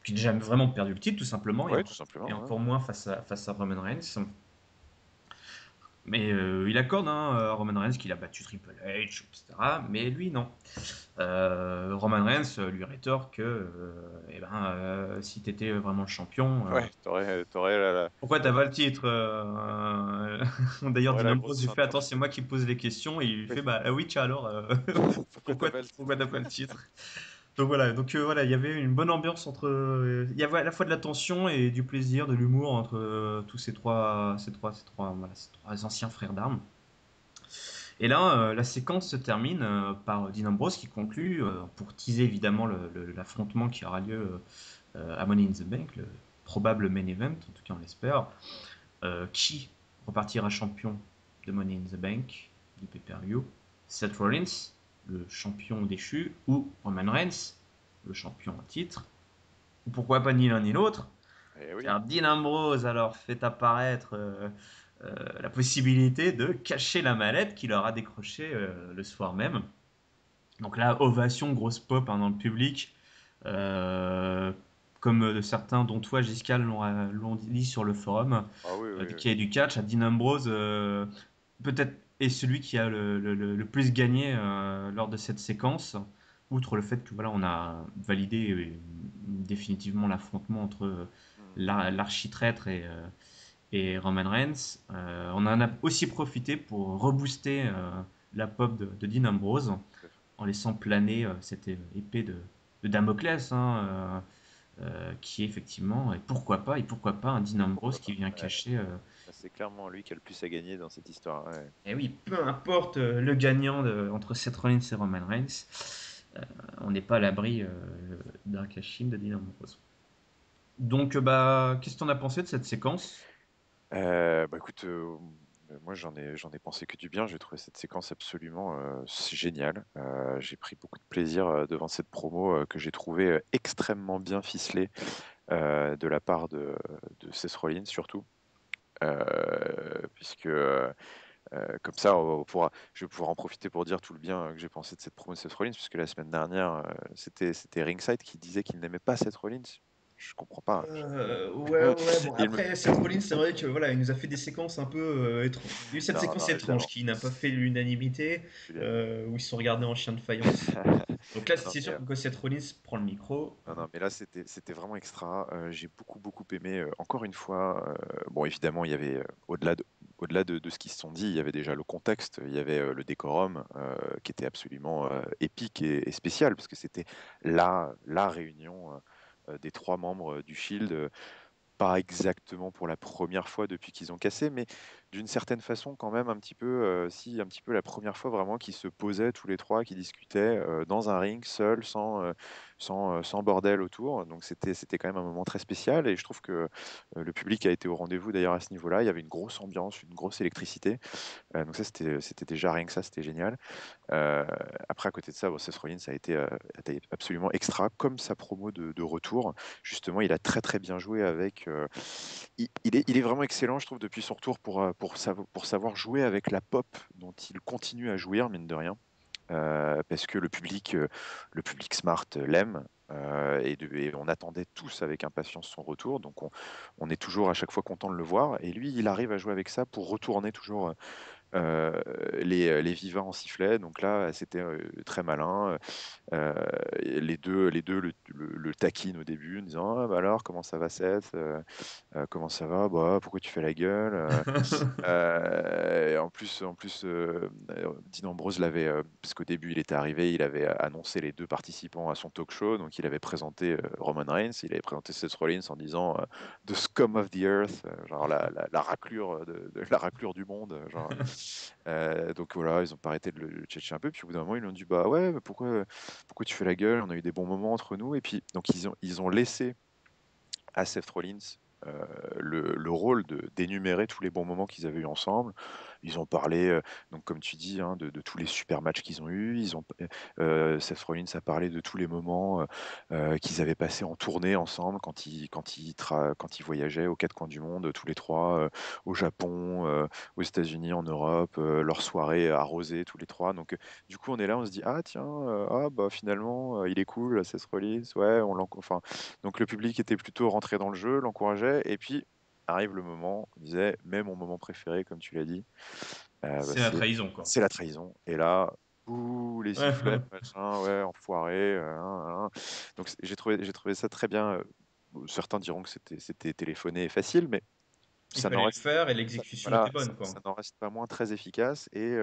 qu'il n'a jamais vraiment perdu le titre, tout simplement, oui, tout et simplement. Ouais. encore moins face à Roman Reigns. Mais il accorde hein, à Roman Reigns qu'il a battu Triple H, etc. Mais lui, non. Roman Reigns lui rétorque que si tu étais vraiment le champion, Ouais, t'aurais pourquoi t'as pas le titre D'ailleurs, t'aurais Dean la Ambrose grosse lui fait ceinture. attends, c'est moi qui pose les questions et il lui Oui. fait bah oui, tiens alors, Pourquoi t'as pas le pourquoi titre? t'as pas le titre Donc voilà, il y avait une bonne ambiance entre, il y avait à la fois de la tension et du plaisir, de l'humour entre tous ces trois anciens frères d'armes. Et là, la séquence se termine par Dean Ambrose qui conclut pour teaser évidemment l'affrontement qui aura lieu à Money in the Bank, le probable main event, en tout cas on l'espère. Qui repartira champion de Money in the Bank, du pay-per-view? Seth Rollins, le champion déchu, ou Roman Reigns, le champion en titre? Ou pourquoi pas ni l'un ni l'autre? Eh oui. Car Dean Ambrose alors fait apparaître la possibilité de cacher la mallette qu'il aura décrochée le soir même. Donc là, ovation, grosse pop dans le public. Euh, Comme certains, dont toi, Giscal, l'ont dit sur le forum, Ah oui, oui, qui est du catch, à Dean Ambrose, peut-être est celui qui a le plus gagné lors de cette séquence, outre le fait que voilà, on a validé définitivement l'affrontement entre oui. l'architraître et Roman Reigns. On en a aussi profité pour rebooster la pop de Dean Ambrose en laissant planer cette épée de Damoclès, hein, qui est effectivement, et pourquoi pas un Dean Ambrose Pourquoi qui pas. vient Ouais. cacher. C'est clairement lui qui a le plus à gagner dans cette histoire. Ouais. Et oui, peu importe le gagnant entre Seth Rollins et Roman Reigns, euh, on n'est pas à l'abri d'un cash-in de Dean Ambrose. Donc, bah, qu'est-ce que t'en as pensé de cette séquence? Bah écoute, moi j'en ai pensé que du bien. J'ai trouvé cette séquence absolument géniale. J'ai pris beaucoup de plaisir devant cette promo que j'ai trouvée extrêmement bien ficelée de la part de Seth Rollins surtout. Puisque comme ça, je vais pouvoir en profiter pour dire tout le bien que j'ai pensé de cette promo de Seth Rollins, puisque la semaine dernière, c'était Ringside qui disait qu'il n'aimait pas Seth Rollins. Je comprends pas. Ouais, bon, Il me- après, Seth Rollins, c'est vrai que voilà, il nous a fait des séquences un peu étranges. Il y a eu cette Non, séquence non, étrange évidemment. qui n'a pas fait l'unanimité, Évidemment. où ils se sont regardés en chien de faïence. Donc là, Non, c'est mais, sûr que quand Seth Rollins prend le micro, non, non, mais là, c'était vraiment extra. J'ai beaucoup, beaucoup aimé. Encore une fois, bon, évidemment, il y avait, au-delà de ce qu'ils se sont dit, il y avait déjà le contexte, il y avait le décorum qui était absolument épique et spécial, parce que c'était la réunion des trois membres du Shield. Pas exactement pour la première fois depuis qu'ils ont cassé, mais d'une certaine façon quand même un petit peu, si un petit peu la première fois vraiment qu'ils se posaient tous les trois, qu'ils discutaient dans un ring seul, sans bordel autour. Donc c'était quand même un moment très spécial et je trouve que le public a été au rendez-vous d'ailleurs à ce niveau-là. Il y avait une grosse ambiance, une grosse électricité. Donc ça c'était déjà rien que ça, c'était génial. Euh, Après, à côté de ça, bon, Seth Rollins a été absolument extra, comme sa promo de retour. Justement, il a très très bien joué avec. Il est vraiment excellent, je trouve, depuis son retour pour savoir jouer avec la pop dont il continue à jouir, mine de rien. Parce que le public smart l'aime. Et on attendait tous avec impatience son retour, donc on est toujours à chaque fois content de le voir. Et lui, il arrive à jouer avec ça pour retourner toujours euh, les vivants en sifflet. Donc là, c'était très malin. Euh, les deux le taquinent au début en disant ah, bah alors, comment ça va, Seth? Comment ça va? Bah, pourquoi tu fais la gueule? Et en plus Dean Ambrose l'avait, parce qu'au début il était arrivé, il avait annoncé les deux participants à son talk show, donc il avait présenté Roman Reigns, il avait présenté Seth Rollins en disant The scum of the earth, genre la raclure la raclure du monde, genre. Donc voilà, ils ont pas arrêté de le tchatcher un peu, puis au bout d'un moment ils lui ont dit bah ouais, mais pourquoi tu fais la gueule? On a eu des bons moments entre nous, et puis donc ils ont laissé à Seth Rollins le rôle d'énumérer tous les bons moments qu'ils avaient eu ensemble. Ils ont parlé, donc comme tu dis, hein, de tous les super matchs qu'ils ont eus. Seth Rollins a parlé de tous les moments qu'ils avaient passés en tournée ensemble quand ils voyageaient aux quatre coins du monde, tous les trois, au Japon, aux États-Unis, en Europe, leurs soirées arrosées tous les trois. Donc du coup, on est là, on se dit ah tiens, ah bah finalement, il est cool, Seth Rollins, ouais, enfin, donc le public était plutôt rentré dans le jeu, l'encourageait, et puis arrive le moment, on disait, mais mon moment préféré, comme tu l'as dit, bah, c'est la c'est trahison, quoi. c'est la trahison. Et là, ouh, les sifflets, machin, ouais, enfoiré. Hein. Donc j'ai trouvé ça très bien. Certains diront que c'était téléphoné et facile, mais Il ça n'en fallait le reste, faire et l'exécution était voilà, ça, bonne, quoi. ça n'en reste pas moins très efficace et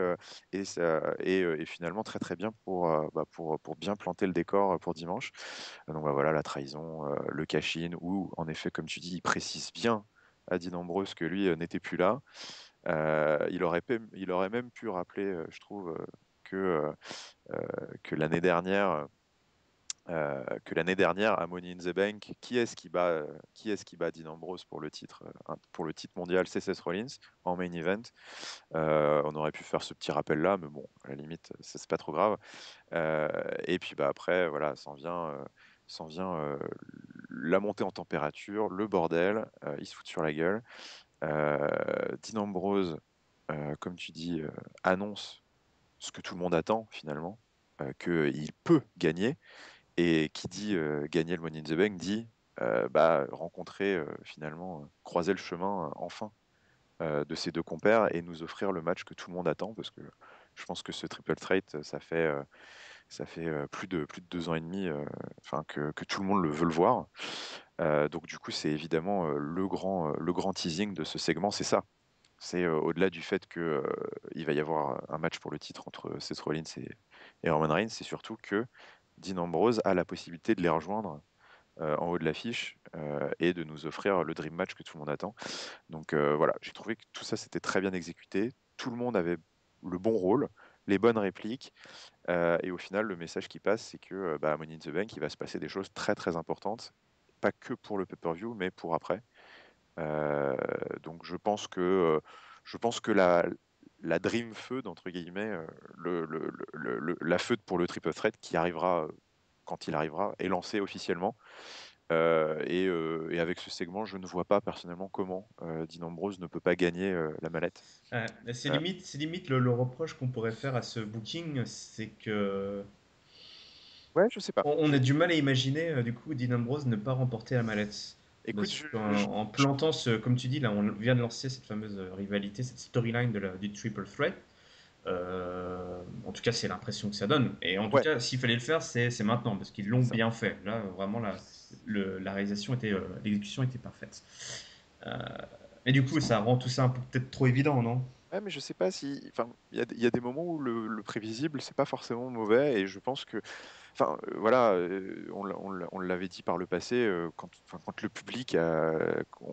finalement très très bien pour bien planter le décor pour dimanche. Donc bah, voilà, la trahison, le cash-in, où en effet, comme tu dis, il précise bien à Dean Ambrose que lui n'était plus là. Il aurait même pu rappeler, je trouve, que, euh, que l'année dernière, que l'année dernière à Money in the Bank. Qui est-ce qui bat Dean Ambrose pour le titre mondial? C'est Seth Rollins en main event. On aurait pu faire ce petit rappel là, mais bon, à la limite, c'est pas trop grave. Et puis après, voilà, s'en vient la montée en température, le bordel, ils se foutent sur la gueule. Dean Ambrose, comme tu dis, annonce ce que tout le monde attend finalement, qu'il peut gagner. Et qui dit gagner le Money in the Bank dit rencontrer finalement, croiser le chemin enfin de ces deux compères et nous offrir le match que tout le monde attend, parce que je pense que ce triple threat, ça fait plus de 2 ans et demi, que tout le monde veut le voir. Donc du coup, c'est évidemment le grand teasing de ce segment, c'est ça. C'est au-delà du fait que il va y avoir un match pour le titre entre Seth Rollins et Roman Reigns, c'est surtout que Dean Ambrose a la possibilité de les rejoindre en haut de l'affiche et de nous offrir le dream match que tout le monde attend. Donc voilà, j'ai trouvé que tout ça c'était très bien exécuté. Tout le monde avait le bon rôle, les bonnes répliques, et au final, le message qui passe, c'est que à Money in the Bank, il va se passer des choses très très importantes, pas que pour le pay-per-view, mais pour après. Donc je pense que la Dream Feud, entre guillemets, la feud pour le Triple Threat qui arrivera quand il arrivera, est lancée officiellement. Et avec ce segment, je ne vois pas personnellement comment Dean Ambrose ne peut pas gagner la mallette. Ouais, Euh, c'est limite le reproche qu'on pourrait faire à ce booking, c'est que ouais, je sais pas. on a du mal à imaginer du coup Dean Ambrose ne pas remporter la mallette. Écoute, Parce qu'en plantant comme tu dis, là, on vient de lancer cette fameuse rivalité, cette storyline du Triple Threat. En tout cas, c'est l'impression que ça donne. Et en tout ouais, cas, s'il fallait le faire, c'est maintenant, parce qu'ils l'ont c'est ça. bien fait. Là, vraiment, la réalisation l'exécution était parfaite. Euh, et du coup, ça rend tout ça un peu peut-être trop évident, non? Ouais, mais je sais pas si. Enfin, il y a des moments où le prévisible, c'est pas forcément mauvais, et je pense que. Enfin, voilà, on l'avait dit par le passé, quand le public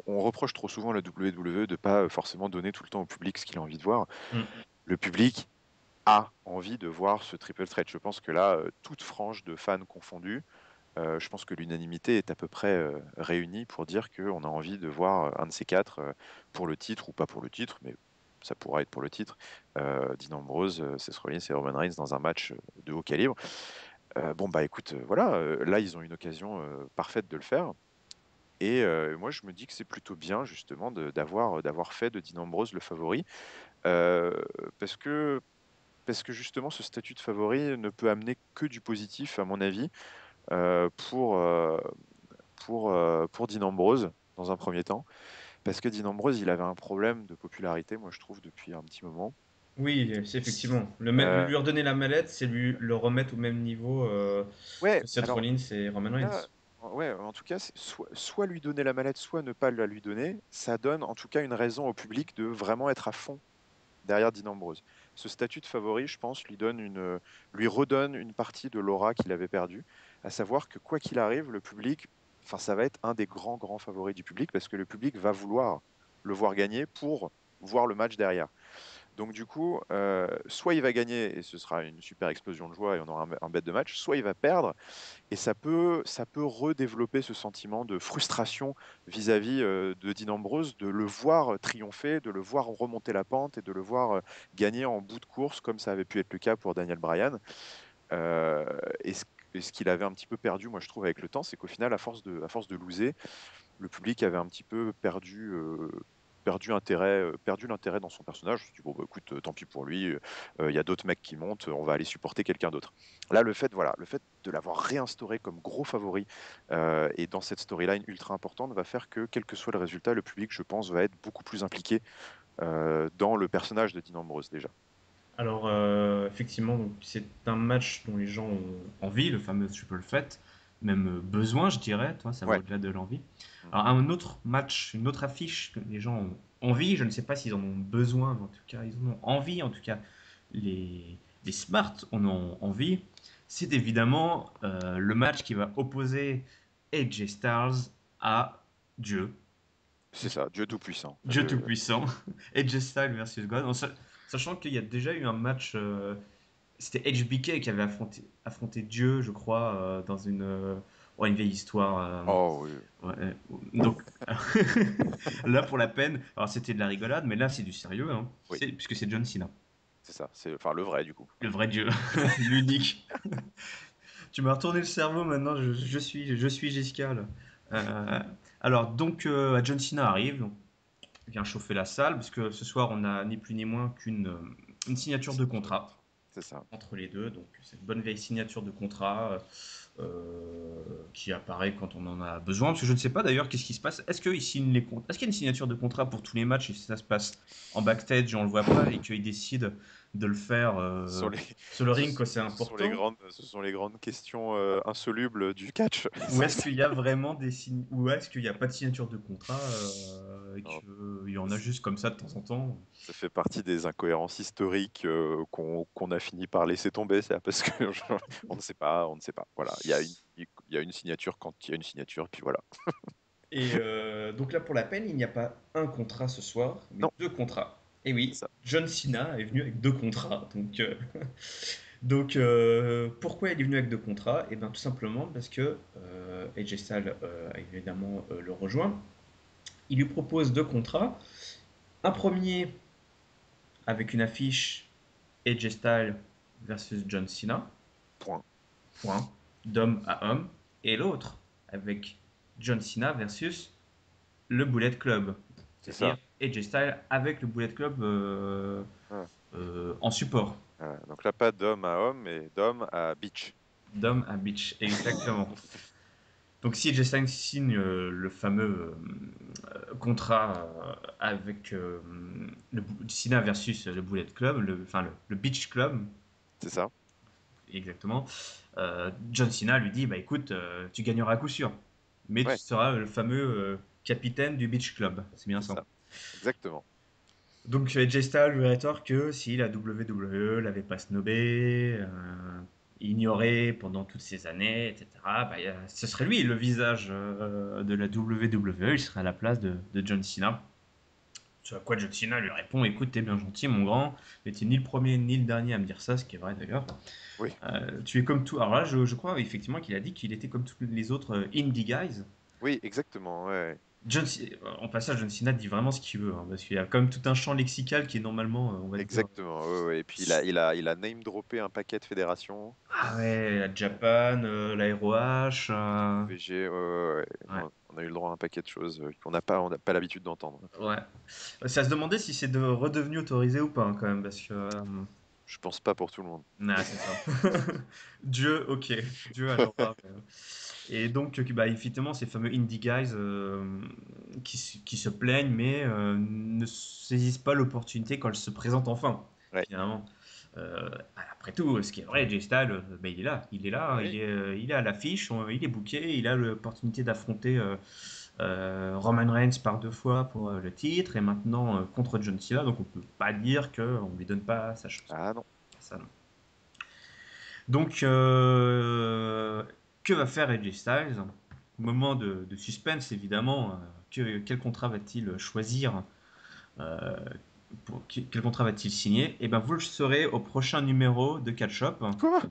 on reproche trop souvent à la WWE de pas forcément donner tout le temps au public ce qu'il a envie de voir. Mm. Le public a envie de voir ce triple threat. Je pense que là, toute frange de fans confondus, je pense que l'unanimité est à peu près réunie pour dire qu'on a envie de voir un de ces quatre pour le titre ou pas pour le titre, mais ça pourra être pour le titre. Dean Ambrose, Seth Rollins et Roman Reigns dans un match de haut calibre. Bon, bah écoute, voilà, là, ils ont une occasion parfaite de le faire. Et moi, je me dis que c'est plutôt bien, justement, d'avoir fait de Dean Ambrose le favori. euh, parce que, parce que, justement, ce statut de favori ne peut amener que du positif, à mon avis, euh, pour, euh, pour Dean Ambrose, dans un premier temps. Parce que Dean Ambrose, il avait un problème de popularité, moi, je trouve, depuis un petit moment. Oui, c'est effectivement. Euh, Lui redonner la mallette, c'est lui le remettre au même niveau ouais, que Seth alors Rollins et Roman là, Reigns. ouais, en tout cas, c'est soit lui donner la mallette, soit ne pas la lui donner. Ça donne en tout cas une raison au public de vraiment être à fond derrière Dean Ambrose. Ce statut de favori, je pense, lui redonne une partie de l'aura qu'il avait perdue, à savoir que quoi qu'il arrive, le public, enfin, ça va être un des grands, grands favoris du public parce que le public va vouloir le voir gagner pour voir le match derrière. Donc du coup, soit il va gagner et ce sera une super explosion de joie et on aura un bête de match, soit il va perdre et ça peut redévelopper ce sentiment de frustration vis-à-vis de Dean Ambrose, de le voir triompher, de le voir remonter la pente et de le voir gagner en bout de course, comme ça avait pu être le cas pour Daniel Bryan. Euh, et ce qu'il avait un petit peu perdu, moi je trouve, avec le temps, c'est qu'au final, à force de loser, le public avait un petit peu perdu l'intérêt dans son personnage. Je me suis dit, bon, bah, écoute, tant pis pour lui, il y a d'autres mecs qui montent, on va aller supporter quelqu'un d'autre. Là, le fait de l'avoir réinstauré comme gros favori et dans cette storyline ultra importante va faire que, quel que soit le résultat, le public, je pense, va être beaucoup plus impliqué dans le personnage de Dean Ambrose déjà. Alors, effectivement, donc, c'est un match dont les gens ont envie, le fameux triple threat, même besoin, je dirais, toi, ça va Ouais. au-delà de l'envie. Mm. Alors, un autre match, une autre affiche que les gens ont envie, je ne sais pas s'ils en ont besoin, mais en tout cas, ils en ont envie, en tout cas, les Smart en ont envie, c'est évidemment le match qui va opposer AJ Styles à Dieu, C'est ça, Dieu Tout-Puissant. Dieu Tout-Puissant, AJ Styles versus God, sachant qu'il y a déjà eu un match C'était HBK qui avait affronté Dieu, je crois, dans une vieille histoire. Oh oui, Ouais, donc, là, pour la peine, alors c'était de la rigolade, mais là, c'est du sérieux, hein, oui, puisque c'est John Cena, c'est ça. C'est enfin le vrai du coup. le vrai Dieu, l'unique. Tu m'as retourné le cerveau maintenant, je suis Jessica, là. Euh, alors, donc, John Cena arrive, donc, il vient chauffer la salle, parce que ce soir, on a ni plus ni moins qu'une signature de contrat C'est ça. entre les deux. Donc, c'est une bonne vieille signature de contrat qui apparaît quand on en a besoin. Parce que je ne sais pas d'ailleurs qu'est-ce qui se passe. Est-ce qu'il signe les comptes? Est-ce qu'il y a une signature de contrat pour tous les matchs et si ça se passe en backstage et on le voit pas et qu'il décide de le faire Ce sont les, sur le ce, ring quand c'est important? ce sont les grandes questions insolubles du catch. Ou est-ce qu'il y a vraiment des signes, ou est-ce qu'il n'y a pas de signature de contrat et Non, qu'il y en a juste comme ça de temps en temps? ça fait partie des incohérences historiques qu'on a fini par laisser tomber, ça, parce que on ne sait pas, on ne sait pas. Voilà, il y a une signature quand il y a une signature, puis voilà. Et donc là, pour la peine, il n'y a pas un contrat ce soir, mais Non, deux contrats. Et c'est oui, ça. John Cena est venu avec deux contrats. Donc pourquoi il est venu avec deux contrats? Eh bien, tout simplement parce que AJ Styles a évidemment le rejoint. Il lui propose deux contrats. Un premier avec une affiche AJ Styles versus John Cena, Point. point, d'homme à homme. Et l'autre avec John Cena versus le Bullet Club, C'est ça. c'est-à-dire AJ Styles avec le Bullet Club Voilà. en support. Voilà. Donc là, pas d'homme à homme, mais d'homme à beach. D'homme à Beach, exactement. Donc si AJ Styles signe le fameux contrat avec Cena versus le Bullet Club, enfin le Beach Club, C'est ça. exactement, John Cena lui dit, bah écoute, tu gagneras à coup sûr, mais tu Ouais, seras le fameux capitaine du Beach Club. C'est bien c'est ça. ça. Exactement. Donc AJ Styles lui rétorque que si la WWE l'avait pas snobé, ignoré pendant toutes ces années, etc., bah, ce serait lui le visage de la WWE, il serait à la place de John Cena. Ce à quoi John Cena lui répond, écoute, t'es bien gentil mon grand, mais t'es ni le premier ni le dernier à me dire ça, ce qui est vrai d'ailleurs. Oui, Tu es comme tout. Alors là, je crois effectivement qu'il a dit qu'il était comme tous les autres indie guys. oui, exactement. Ouais. En passage, John Cena dit vraiment ce qu'il veut, hein, parce qu'il y a quand même tout un champ lexical qui est normalement, on va dire, Exactement. Ouais, ouais. Et puis il a name droppé un paquet de fédérations. ah ouais, la Japan, l'AROH. PPG, ouais, ouais, ouais. Ouais, On a eu le droit à un paquet de choses on n'a pas l'habitude d'entendre. ouais. C'est à se demander si c'est redevenu autorisé ou pas, hein, quand même, parce que. Je pense pas pour tout le monde. Nah, c'est ça. Dieu, ok. Dieu alors pas. Et donc, bah, effectivement, ces fameux indie guys qui se plaignent, mais ne saisissent pas l'opportunité quand elle se présente enfin, Ouais. finalement. Après tout, ce qui est vrai, Jay Styles, bah, il est là, hein, Oui, il est à l'affiche, il est booké, il a l'opportunité d'affronter Roman Reigns par deux fois pour le titre et maintenant contre John Cena, donc on peut pas dire qu'on lui donne pas sa chance. ah non. Ça, non. Donc, que va faire AJ Styles? Moment de suspense, évidemment. Quel contrat va-t-il choisir? euh, quel contrat va-t-il signer? Eh bien, vous le saurez au prochain numéro de Catch Up. Quoi?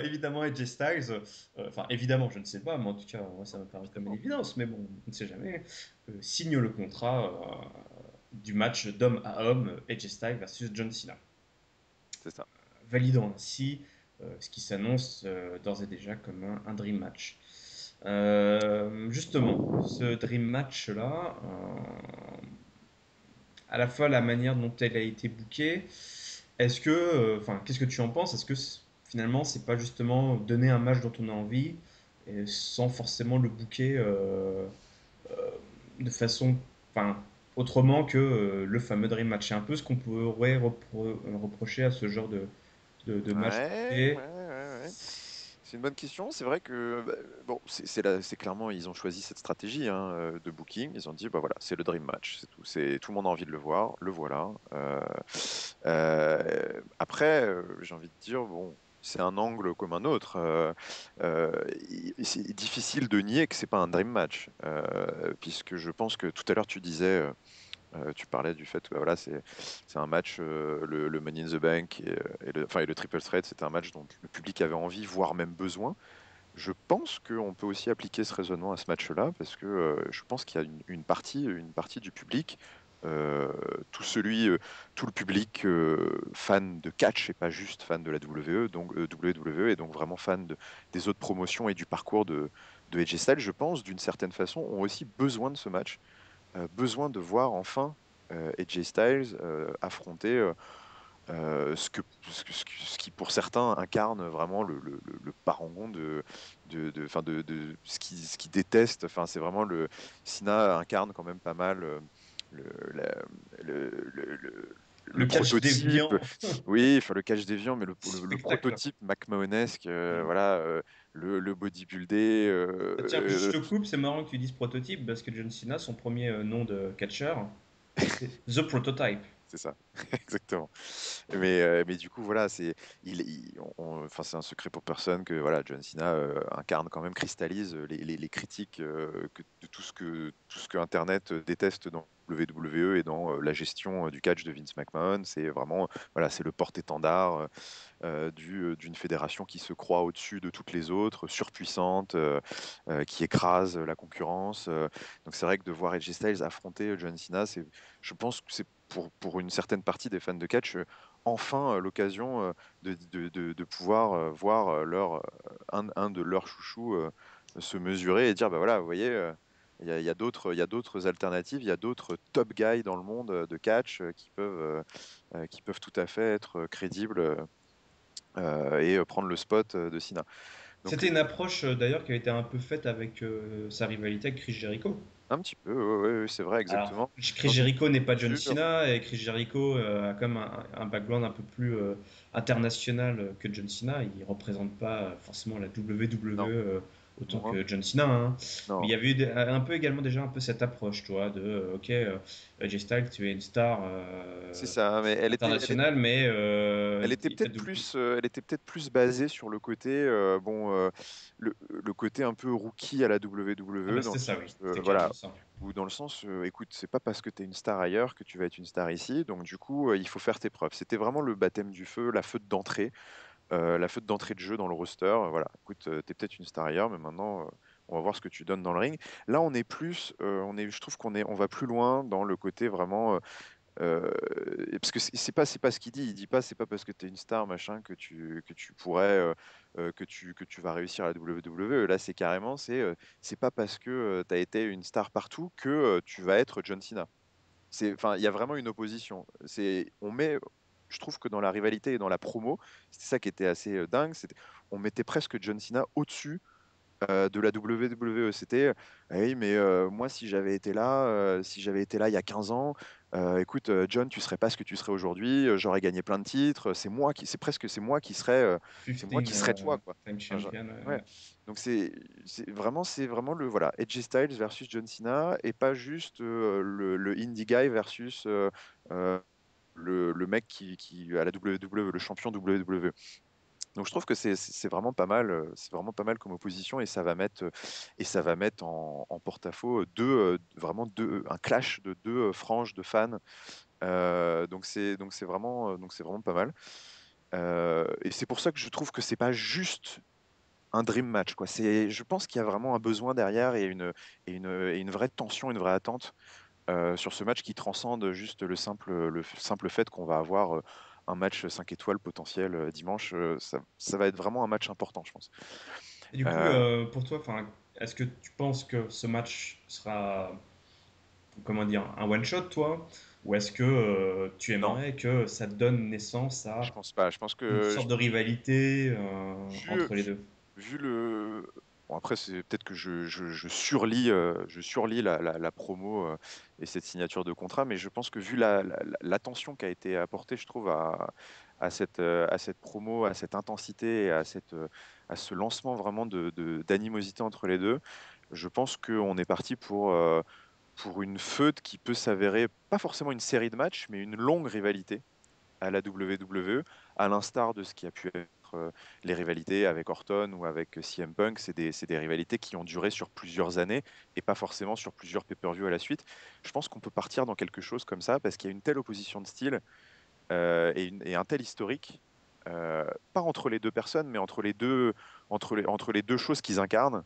Évidemment, AJ Styles, enfin évidemment, je ne sais pas, mais en tout cas, moi, ça me paraît comme une Évidemment. évidence, mais bon, on ne sait jamais, signe le contrat du match d'homme à homme, AJ Styles versus John Cena, C'est ça. validant ainsi ce qui s'annonce d'ores et déjà comme un dream match. Justement, ce dream match-là, à la fois la manière dont elle a été bookée, est-ce que, enfin, qu'est-ce que tu en penses? Est-ce que finalement, c'est pas justement donner un match dont on a envie et sans forcément le booker euh, de façon, enfin, autrement que le fameux dream match? C'est un peu ce qu'on pourrait reprocher à ce genre de match Ouais, ouais, booké. ouais, ouais. C'est une bonne question. C'est vrai que bah, bon, c'est clairement ils ont choisi cette stratégie hein, de booking. Ils ont dit bah voilà, c'est le dream match, c'est tout. C'est tout le monde a envie de le voir, le voilà. Après, j'ai envie de dire bon, c'est un angle comme un autre. C'est difficile de nier que c'est pas un dream match, puisque je pense que tout à l'heure tu disais Tu parlais du fait que voilà, c'est un match, le Money in the Bank et le Triple Threat, c'était un match dont le public avait envie, voire même besoin. Je pense qu'on peut aussi appliquer ce raisonnement à ce match-là, parce que je pense qu'il y a une partie du public, euh, tout celui, euh, tout le public fan de catch et pas juste fan de la WWE, et donc vraiment fan des autres promotions et du parcours de AJ Styles, je pense, d'une certaine façon, ont aussi besoin de ce match, besoin de voir enfin AJ Styles affronter ce qui pour certains incarne vraiment le parangon enfin ce qui déteste. Enfin, c'est vraiment Cena incarne quand même pas mal le, la- le Le catch prototype. déviant, Oui, enfin le catch déviant, mais le spectacle. prototype McMahonesque, Hmm. voilà, le bodybuildé. Ah, tiens, je te coupe, c'est marrant que tu dises prototype parce que John Cena, son premier nom de catcheur, c'est The Prototype. C'est ça, exactement. Mais du coup, voilà, enfin, c'est un secret pour personne que voilà, John Cena incarne quand même, cristallise les critiques de tout ce que Internet déteste dans WWE et dans la gestion du catch de Vince McMahon. C'est vraiment, voilà, c'est le porte-étendard d'une fédération qui se croit au-dessus de toutes les autres, surpuissante, qui écrase la concurrence. Donc c'est vrai que de voir AJ Styles affronter John Cena, je pense que c'est pour une certaine partie des fans de catch, enfin l'occasion de pouvoir voir un de leurs chouchous se mesurer et dire, bah voilà, vous voyez, il y a d'autres alternatives, il y a d'autres top guys dans le monde de catch qui peuvent tout à fait être crédibles et prendre le spot de Cena. Donc C'était une approche d'ailleurs qui a été un peu faite avec sa rivalité avec Chris Jericho. un petit peu, ouais, ouais, ouais, c'est vrai, Alors, exactement. Chris Dans une Jericho n'est pas John mesure, Cena et Chris Jericho a quand même un background un peu plus international que John Cena. Il représente pas forcément la WWE non, autant moins, que John Cena, hein. Mais il non. y avait eu un peu également déjà un peu cette approche, toi, de OK, AJ Styles, tu es une star C'est ça, mais internationale, mais elle était peut-être plus basée sur le côté, le côté un peu rookie à la ah bah WWE, dans c'était le ça, sens, oui, c'était voilà, clairement ça. ou dans le sens, écoute, c'est pas parce que tu es une star ailleurs que tu vas être une star ici, donc du coup, il faut faire tes preuves. C'était vraiment le baptême du feu, la feuille d'entrée de jeu dans le roster. Voilà, écoute, t'es peut-être une star ailleurs, mais maintenant, on va voir ce que tu donnes dans le ring. Là, on est plus, je trouve on va plus loin dans le côté vraiment. Parce que c'est pas ce qu'il dit. Il dit pas, c'est pas parce que tu es une star, machin, que tu pourrais, que tu vas réussir à la WWE. Là, c'est carrément, c'est pas parce que tu as été une star partout que tu vas être John Cena. Enfin, il y a vraiment une opposition. Je trouve que dans la rivalité et dans la promo, c'était ça qui était assez dingue. On mettait presque John Cena au-dessus de la WWE. C'était, oui, mais moi, si j'avais été là il y a 15 ans, écoute, John, tu serais pas ce que tu serais aujourd'hui. J'aurais gagné plein de titres. C'est moi 15 qui serais toi, quoi. time Enfin, champion. ouais. Donc c'est vraiment le AJ Styles versus John Cena et pas juste le indie guy versus euh, le mec qui à la WWE, le champion WWE. Donc je trouve que c'est vraiment pas mal, c'est vraiment pas mal comme opposition et ça va mettre en porte-à-faux un clash de deux franges de fans. Donc c'est vraiment pas mal. Et c'est pour ça que je trouve que c'est pas juste un dream match, quoi. Je pense qu'il y a vraiment un besoin derrière et une vraie tension, une vraie attente sur ce match qui transcende juste le simple fait qu'on va avoir un match 5 étoiles potentiel dimanche. Ça va être vraiment un match important, je pense. Et du coup, Euh, pour toi, enfin, est-ce que tu penses que ce match sera, comment dire, un one-shot, toi? Ou est-ce que tu non, aimerais que ça donne naissance je à pense pas. une sorte de rivalité Vu, entre les deux? vu le. Bon, après, c'est peut-être que je surlis la promo et cette signature de contrat, mais je pense que vu l'attention qui a été apportée, je trouve, à cette promo, à cette intensité et à ce lancement vraiment d'animosité entre les deux, je pense qu'on est parti pour une feud qui peut s'avérer pas forcément une série de matchs, mais une longue rivalité à la WWE, à l'instar de ce qui a pu être entre les rivalités avec Orton ou avec CM Punk, c'est des rivalités qui ont duré sur plusieurs années et pas forcément sur plusieurs pay-per-view à la suite. Je pense qu'on peut partir dans quelque chose comme ça parce qu'il y a une telle opposition de style et un tel historique, pas entre les deux personnes, mais entre les deux choses qu'ils incarnent,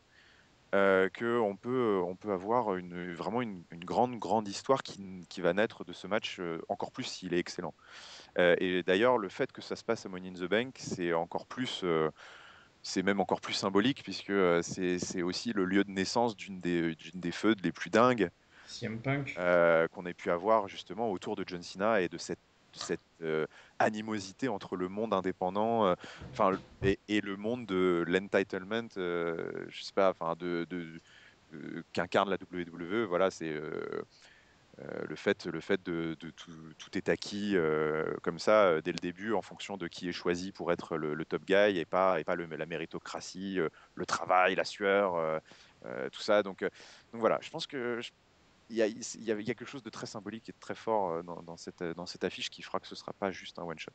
on peut avoir vraiment une grande histoire qui va naître de ce match, encore plus s'il est excellent. Et d'ailleurs, le fait que ça se passe à Money in the Bank, c'est même encore plus symbolique, puisque c'est aussi le lieu de naissance d'une des feudes les plus dingues CM Punk. qu'on ait pu avoir justement autour de John Cena et de cette animosité entre le monde indépendant et le monde de l'entitlement, je sais pas, enfin qu'incarne la WWE. Voilà, c'est le fait de tout est acquis comme ça dès le début en fonction de qui est choisi pour être le top guy et pas la méritocratie, le travail, la sueur, tout ça. Donc voilà, je pense que il y a quelque chose de très symbolique et de très fort dans cette affiche qui fera que ce ne sera pas juste un one-shot.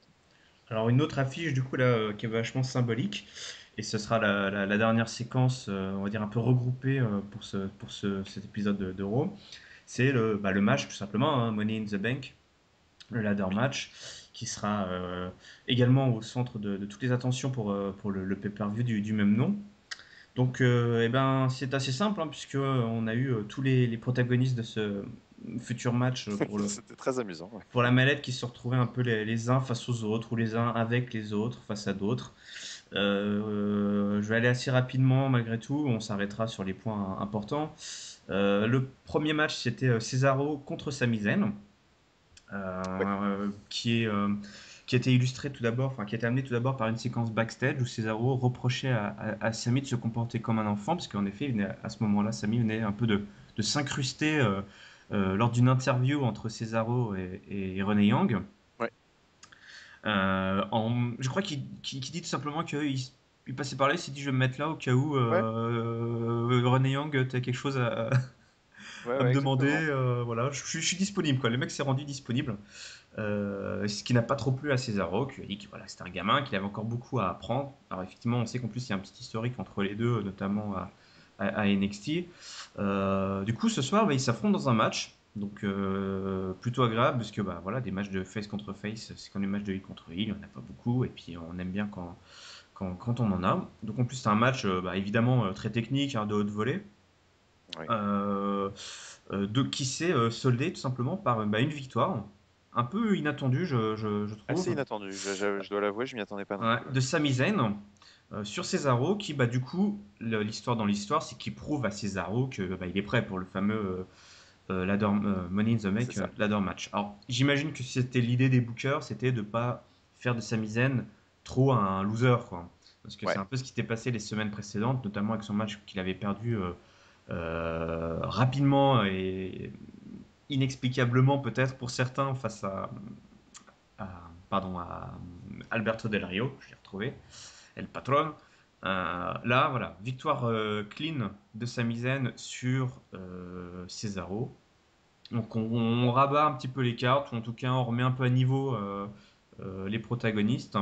Alors une autre affiche du coup là qui est vachement symbolique et ce sera la dernière séquence on va dire un peu regroupée cet épisode de Raw. C'est le match tout simplement, hein, Money in the Bank, le ladder match qui sera également au centre de toutes les attentions pour le pay-per-view du même nom. Donc, eh ben, c'est assez simple, hein, puisque on a eu tous les protagonistes de ce futur match C'était très amusant. Ouais. pour la mallette qui se retrouvaient un peu les uns face aux autres ou les uns avec les autres face à d'autres. Je vais aller assez rapidement malgré tout, on s'arrêtera sur les points importants. Le premier match c'était Cesaro contre Sami Zayn, Ouais. qui a été illustré tout d'abord, enfin qui a été amené tout d'abord par une séquence backstage où Cesaro reprochait à Sami de se comporter comme un enfant, parce qu'en effet, à ce moment-là, Sami venait un peu de s'incruster lors d'une interview entre Cesaro et Renee Young. Ouais. Je crois qu'il dit tout simplement il passait par là, il s'est dit je vais me mettre là au cas où Ouais. Renee Young, t'as quelque chose à me demander. Exactement. Voilà, je suis disponible, quoi. Le mec s'est rendu disponible. Ce qui n'a pas trop plu à Cesaro, qui a dit que voilà, c'était un gamin, qu'il avait encore beaucoup à apprendre. Alors effectivement, on sait qu'en plus il y a un petit historique entre les deux, notamment à NXT. Du coup, ce soir, bah, ils s'affrontent dans un match, donc plutôt agréable, parce que bah, voilà, des matchs de face contre face, c'est comme des matchs de heel contre heel, il n'y en a pas beaucoup, et puis on aime bien quand on en a. Donc en plus, c'est un match bah, évidemment très technique, hein, de haute volée. Ouais. Qui s'est soldé tout simplement par bah, une victoire un peu inattendue, je Assez trouve, inattendu. Je dois l'avouer, je m'y attendais pas non ouais, plus. Ouais. de Sami Zayn sur Cesaro, qui bah, du coup, l'histoire dans l'histoire, c'est qu'il prouve à Cesaro que bah, il est prêt pour le fameux Money in the C'est Bank ça. ladder match. Alors j'imagine que c'était l'idée des bookers, c'était de pas faire de Sami Zayn trop un loser, quoi. Parce que c'est Ouais. un peu ce qui s'était passé les semaines précédentes, notamment avec son match qu'il avait perdu rapidement et inexplicablement peut-être pour certains face pardon, à Alberto Del Rio, je l'ai retrouvé, El Patron. Là, voilà, victoire clean de Sami Zayn sur Cesaro. Donc on rabat un petit peu les cartes, ou en tout cas on remet un peu à niveau les protagonistes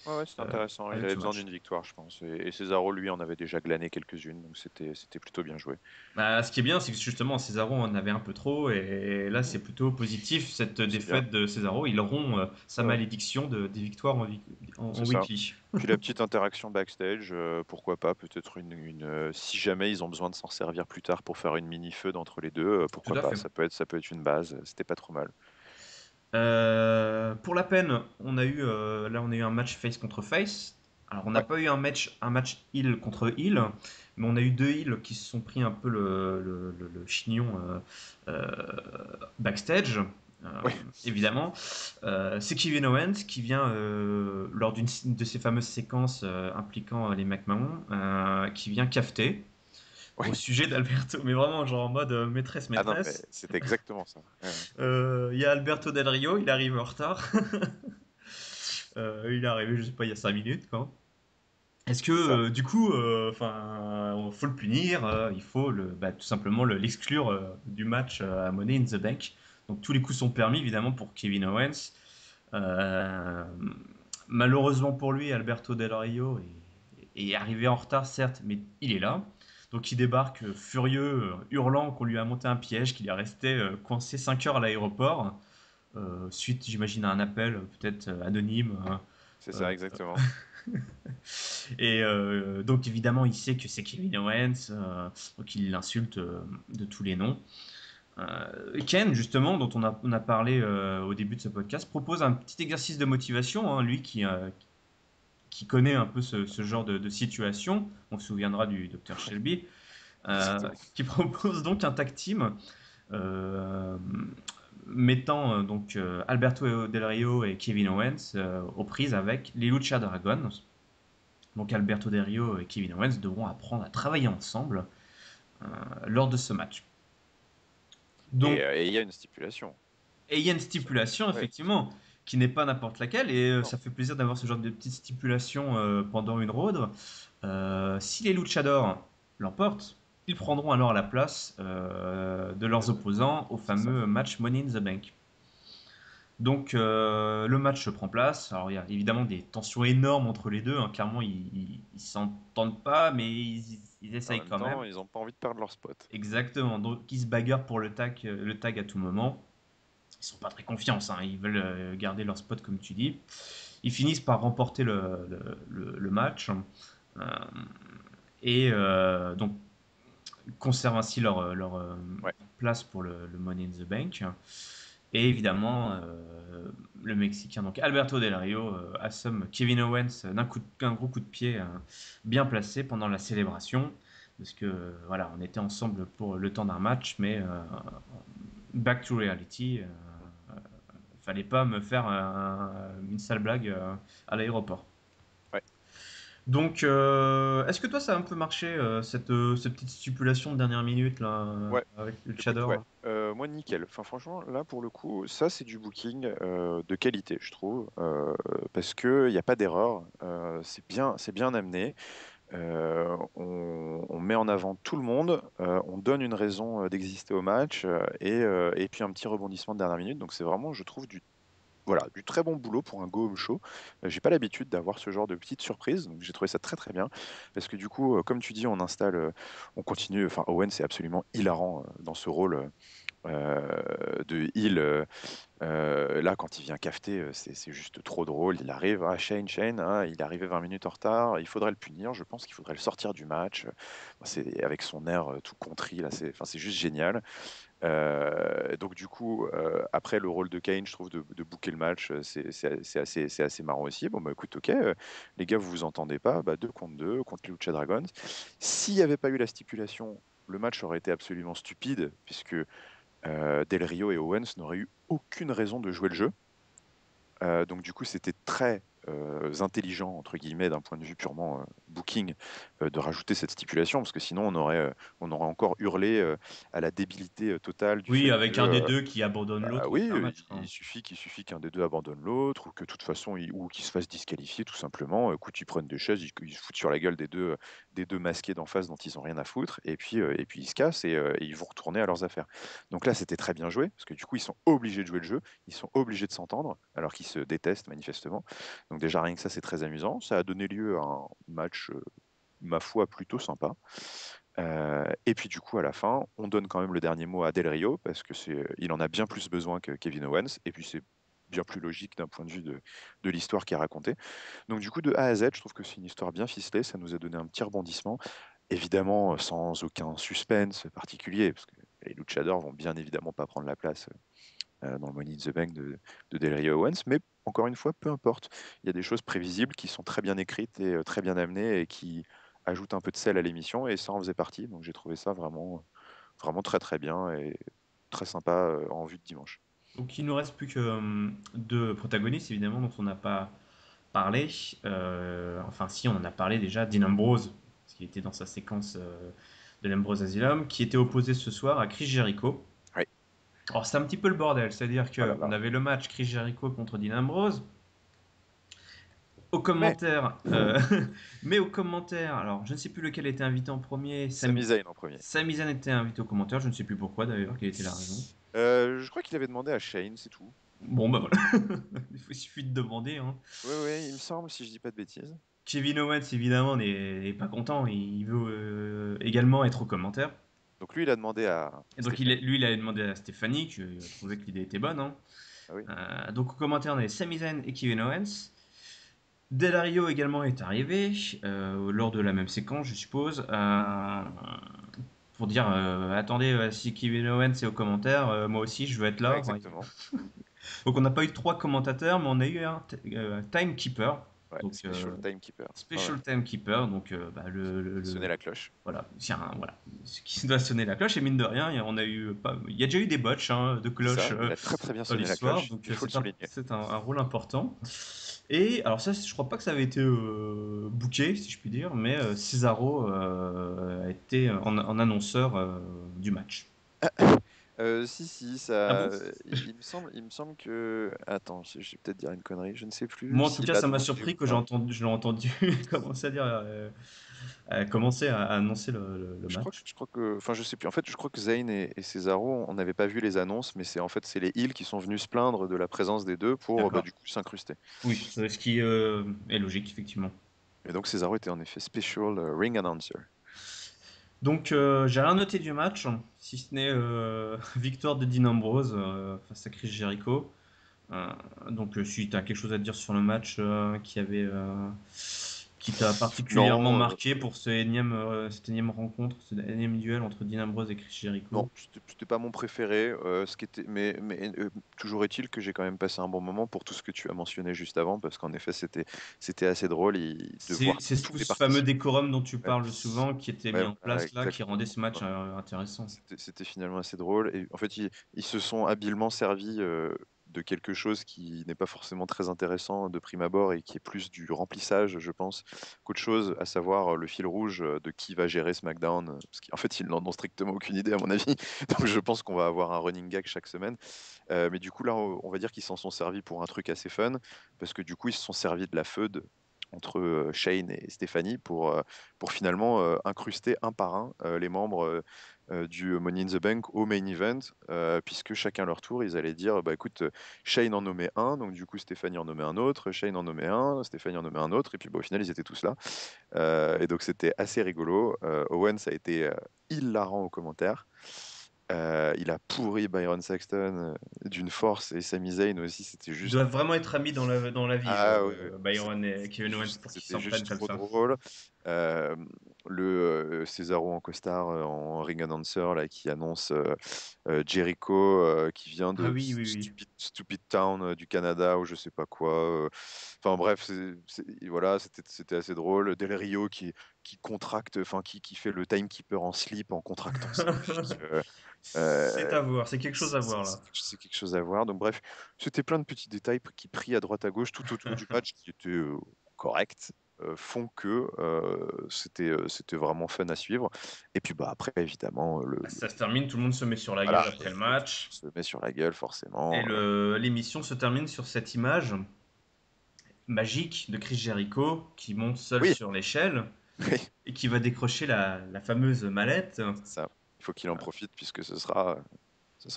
Ouais, c'était intéressant. Il avec avait ce besoin match. d'une victoire, je pense. Et Cesaro, lui, en avait déjà glané quelques-unes, donc c'était plutôt bien joué. Bah, ce qui est bien, c'est que justement Cesaro en avait un peu trop, et là c'est plutôt positif cette C'est bien. défaite de Cesaro. Il rompt sa Ouais, ouais. malédiction des victoires en C'est ça. weekly. Puis la petite interaction backstage, pourquoi pas, peut-être si jamais ils ont besoin de s'en servir plus tard pour faire une mini feud entre les deux, Tout pourquoi à pas, fait. ça peut être une base, c'était pas trop mal. Pour la peine, là on a eu un match face contre face. Alors on n'a Ouais, pas eu un match heel contre heel, mais on a eu deux heels qui se sont pris un peu le chignon backstage. euh, ouais, évidemment, c'est Kevin Owens qui vient lors d'une de ces fameuses séquences impliquant les McMahon, qui vient cafeter au ouais. sujet d'Alberto, mais vraiment genre en mode maîtresse Ah non, mais maîtresse. c'est exactement ça. Ouais, ouais. Il y a Alberto Del Rio, il arrive en retard. Il est arrivé, je sais pas, il y a 5 minutes, quoi. Est-ce que, C'est ça. du coup, faut le punir, il faut bah, tout simplement l'exclure du match à Money in the Bank. Donc tous les coups sont permis, évidemment, pour Kevin Owens. Euh, Malheureusement pour lui, Alberto Del Rio est arrivé en retard, certes, mais il est là. Donc il débarque furieux, hurlant qu'on lui a monté un piège, qu'il est resté coincé 5 heures à l'aéroport, suite, j'imagine, à un appel peut-être anonyme. C'est Euh, ça, exactement. et donc évidemment, il sait que c'est Kevin Owens, donc il l'insulte de tous les noms. Ken, justement, dont on a parlé au début de ce podcast, propose un petit exercice de motivation, hein, lui qui connaît un peu ce genre de situation. On se souviendra du Dr Shelby, Exactement. qui propose donc un tag team euh, mettant Alberto Del Rio et Kevin Owens aux prises avec les Lucha Dragons. Donc Alberto Del Rio et Kevin Owens devront apprendre à travailler ensemble lors de ce match. Donc, Et il y a une stipulation. et il y a une stipulation, Ouais. effectivement, qui n'est pas n'importe laquelle, et Non. ça fait plaisir d'avoir ce genre de petite stipulation pendant une road. Si les Luchadors l'emportent, ils prendront alors la place de leurs opposants au C'est ça. fameux match Money in the Bank. Donc le match se prend place. Alors il y a évidemment des tensions énormes entre les deux, hein. Clairement, ils s'entendent pas, mais ils En essayent même quand même. temps, ils n'ont pas envie de perdre leur spot. Exactement. Donc ils se bagarrent pour le tag à tout moment. Ils sont pas très confiants, hein. Ils veulent garder leur spot comme tu dis. Ils finissent par remporter le match euh, et donc conservent ainsi leur Ouais. place pour le Money in the Bank. Et évidemment, le Mexicain, donc Alberto Del Rio, assomme Kevin Owens d'un gros coup de pied bien placé pendant la célébration. Parce que voilà, on était ensemble pour le temps d'un match, mais back to reality. Fallait pas me faire une sale blague à l'aéroport. Ouais. Donc, est-ce que toi, ça a un peu marché, cette petite stipulation de dernière minute là, Ouais. avec le Écoute, ouais. Chador? Moi, nickel. Enfin, franchement, là, pour le coup, ça, c'est du booking de qualité, je trouve, parce que il n'y a pas d'erreur. C'est bien amené. On met en avant tout le monde. On donne une raison d'exister au match et puis un petit rebondissement de dernière minute. Donc, c'est vraiment, je trouve, du très bon boulot pour un go home show. J'ai pas l'habitude d'avoir ce genre de petites surprises, donc j'ai trouvé ça très très bien. Parce que du coup, comme tu dis, on continue. Enfin, Owen, c'est absolument hilarant dans ce rôle de heel. Là, quand il vient cafeter, c'est juste trop drôle. Il arrive, Shane, il est arrivé 20 minutes en retard. Il faudrait le punir. Je pense qu'il faudrait le sortir du match. C'est avec son air tout contrit là. C'est juste génial. Donc du coup, après le rôle de Kane, je trouve de booker le match, c'est assez marrant aussi. Bon bah écoute, ok, les gars, vous vous entendez pas, bah 2 contre 2 contre les Lucha Dragons. S'il n'y avait pas eu la stipulation, le match aurait été absolument stupide puisque Del Rio et Owens n'auraient eu aucune raison de jouer le jeu. Donc du coup, c'était très intelligent, entre guillemets, d'un point de vue purement booking, de rajouter cette stipulation, parce que sinon on aurait encore hurlé à la débilité totale du Oui, fait que avec un des deux qui abandonne bah l'autre au oui, bout d'un match, quoi. il suffit qu'un des deux abandonne l'autre, ou que de toute façon, ou qu'il se fasse disqualifier tout simplement. Écoute, ils prennent des chaises, ils se foutent sur la gueule des deux masqués d'en face dont ils ont rien à foutre, et puis ils se cassent et ils vont retourner à leurs affaires. Donc là, c'était très bien joué, parce que du coup, ils sont obligés de jouer le jeu, ils sont obligés de s'entendre, alors qu'ils se détestent manifestement. Donc déjà, rien que ça, c'est très amusant. Ça a donné lieu à un match, ma foi, plutôt sympa. Et puis du coup, à la fin, on donne quand même le dernier mot à Del Rio parce que il en a bien plus besoin que Kevin Owens. Et puis c'est bien plus logique d'un point de vue de l'histoire qui est racontée. Donc du coup, de A à Z, je trouve que c'est une histoire bien ficelée. Ça nous a donné un petit rebondissement, évidemment sans aucun suspense particulier, parce que les luchadors vont bien évidemment pas prendre la place dans le Money in the Bank de Del Rio Owens. Mais encore une fois, peu importe. Il y a des choses prévisibles qui sont très bien écrites et très bien amenées et qui ajoutent un peu de sel à l'émission. Et ça en faisait partie. Donc j'ai trouvé ça vraiment, vraiment très très bien et très sympa en vue de dimanche. Donc il nous reste plus que deux protagonistes, évidemment, dont on n'a pas parlé. Enfin, si, on en a parlé déjà, Dean Ambrose, parce qu'il était dans sa séquence de l'Ambrose Asylum, qui était opposé ce soir à Chris Jericho. Oui. Alors, c'est un petit peu le bordel, c'est-à-dire Oh là qu'on là. avait le match Chris Jericho contre Dean Ambrose. Au Mais commentaire, mais au commentaire, alors je ne sais plus lequel était invité en premier. Sami Zayn en premier. Sami Zayn était invité au commentaire, je ne sais plus pourquoi d'ailleurs, quelle était la raison. Je crois qu'il avait demandé à Shane, c'est tout. Bon, bah voilà. Il suffit de demander. Hein. Oui, oui, il me semble, si je dis pas de bêtises. Kevin Owens, évidemment, n'est pas content. Il veut également être au commentaire. Donc lui, il a demandé à Et donc, Stéphanie. lui, il a demandé à Stéphanie, qui trouvait que l'idée était bonne. Hein. Ah oui. Donc, au commentaire, on avait Sami Zayn et Kevin Owens. Del Rio également est arrivé, lors de la même séquence, je suppose, pour dire attendez, si Kevin Owens est au commentaire, moi aussi je veux être Ouais, là. Enfin, exactement. donc, on n'a pas eu trois commentateurs, mais on a eu un timekeeper. Ouais, Donc, Special Timekeeper. Ouais, ouais. special timekeeper, donc bah, Sonner la cloche. voilà, voilà, ce qui doit sonner la cloche. Et mine de rien, il y a déjà eu des botches hein, de C'est cloches ça, il a très très bien dans sonné la l'histoire, cloche, donc il faut le souligner. c'est un rôle important. Et alors ça, je crois pas que ça avait été booké, si je puis dire, mais Cesaro a été en annonceur du match. Si, si, Ah ça. bon? Il me semble que. Attends, je vais peut-être dire une connerie. Je ne sais plus Moi, en tout s'il cas, l'a ça m'a demandé ou surpris que pas. je l'ai entendu commencer à dire, commencer à annoncer le match. Je crois que. Enfin, je sais plus. En fait, je crois que Zayn et Cesaro, on n'avait pas vu les annonces, mais c'est en fait c'est les Heels qui sont venus se plaindre de la présence des deux pour bah, D'accord. du coup s'incruster. Oui, ce qui est logique, effectivement. Et donc Cesaro était en effet special ring announcer. Donc, j'ai rien noté du match, si ce n'est victoire de Dean Ambrose face à Chris Jericho. Euh, donc, si tu as quelque chose à dire sur le match qui t'a particulièrement Non, marqué pour cette énième rencontre, ce énième duel entre Dean Ambrose et Chris non, Jericho. c'était pas mon préféré. Toujours est-il que j'ai quand même passé un bon moment pour tout ce que tu as mentionné juste avant, parce qu'en effet, c'était assez drôle de voir C'est tous tout les ce fameux participants. décorum dont tu Ouais, parles souvent qui était mis ouais, en voilà, place là, qui rendait exactement. ce match intéressant. C'était finalement assez drôle. Et en fait, ils se sont habilement servis de quelque chose qui n'est pas forcément très intéressant de prime abord et qui est plus du remplissage, je pense, qu'autre chose, à savoir le fil rouge de qui va gérer SmackDown. Parce qu'en fait, ils n'en ont strictement aucune idée, à mon avis. Donc, je pense qu'on va avoir un running gag chaque semaine. Mais du coup, là, on va dire qu'ils s'en sont servis pour un truc assez fun, parce que du coup, ils se sont servis de la feud entre Shane et Stéphanie pour finalement incruster un par un les membres du Money in the Bank au main event, puisque chacun leur tour, ils allaient dire, bah écoute, Shane en nommait un, donc du coup Stéphanie en nommait un autre, Shane en nommait un, Stéphanie en nommait un autre, et puis bah, au final ils étaient tous là. Et donc c'était assez rigolo. Owens a été hilarant aux commentaires. Il a pourri Byron Saxton d'une force et Sami Zayn aussi, c'était Ils juste. doivent vraiment être amis dans la vie, Ah oui, oui. Byron et Kevin Owens, pour qu'ils C'était s'en juste prennent comme trop ça. drôle. Euh, Cesaro en costard en ring announcer là, qui annonce Jericho qui vient Ah de oui, oui, oui. Stupid Town du Canada ou je sais pas quoi. Enfin bref, voilà, c'était assez drôle. Del Rio qui contracte, enfin qui fait le timekeeper en slip en contractant sa nuque. C'est Euh, à voir, c'est quelque chose à voir là. c'est quelque chose à voir. Donc bref, c'était plein de petits détails qui pris à droite à gauche tout autour du match qui étaient corrects, font que c'était vraiment fun à suivre. Et puis bah après évidemment Ça se termine, tout le monde se met sur la voilà, gueule après le on match. se met sur la gueule Et forcément. l'émission se termine sur cette image magique de Chris Jericho qui monte seul Oui, sur l'échelle oui, et qui va décrocher la fameuse mallette. c'est ça. Il faut qu'il en profite puisque ce sera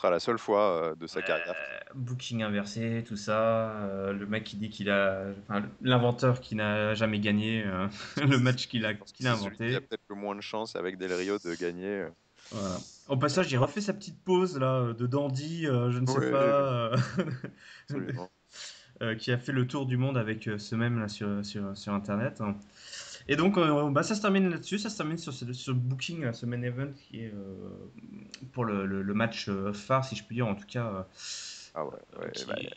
la seule fois de sa carrière. Booking inversé, tout ça. Le mec qui dit enfin, l'inventeur qui n'a jamais gagné le match Je pense que qu'il a c'est celui qui a inventé. peut-être le moins de chance avec Del Rio de gagner. Voilà. Au passage, il refait sa petite pause là de dandy, je ne sais Oui, pas, absolument. qui a fait le tour du monde avec ce même là sur Internet. Et donc, bah, ça se termine là-dessus, ça se termine sur ce booking, ce main event qui est pour le match phare, si je puis dire, en tout cas, Ah ouais, ouais, bah, qui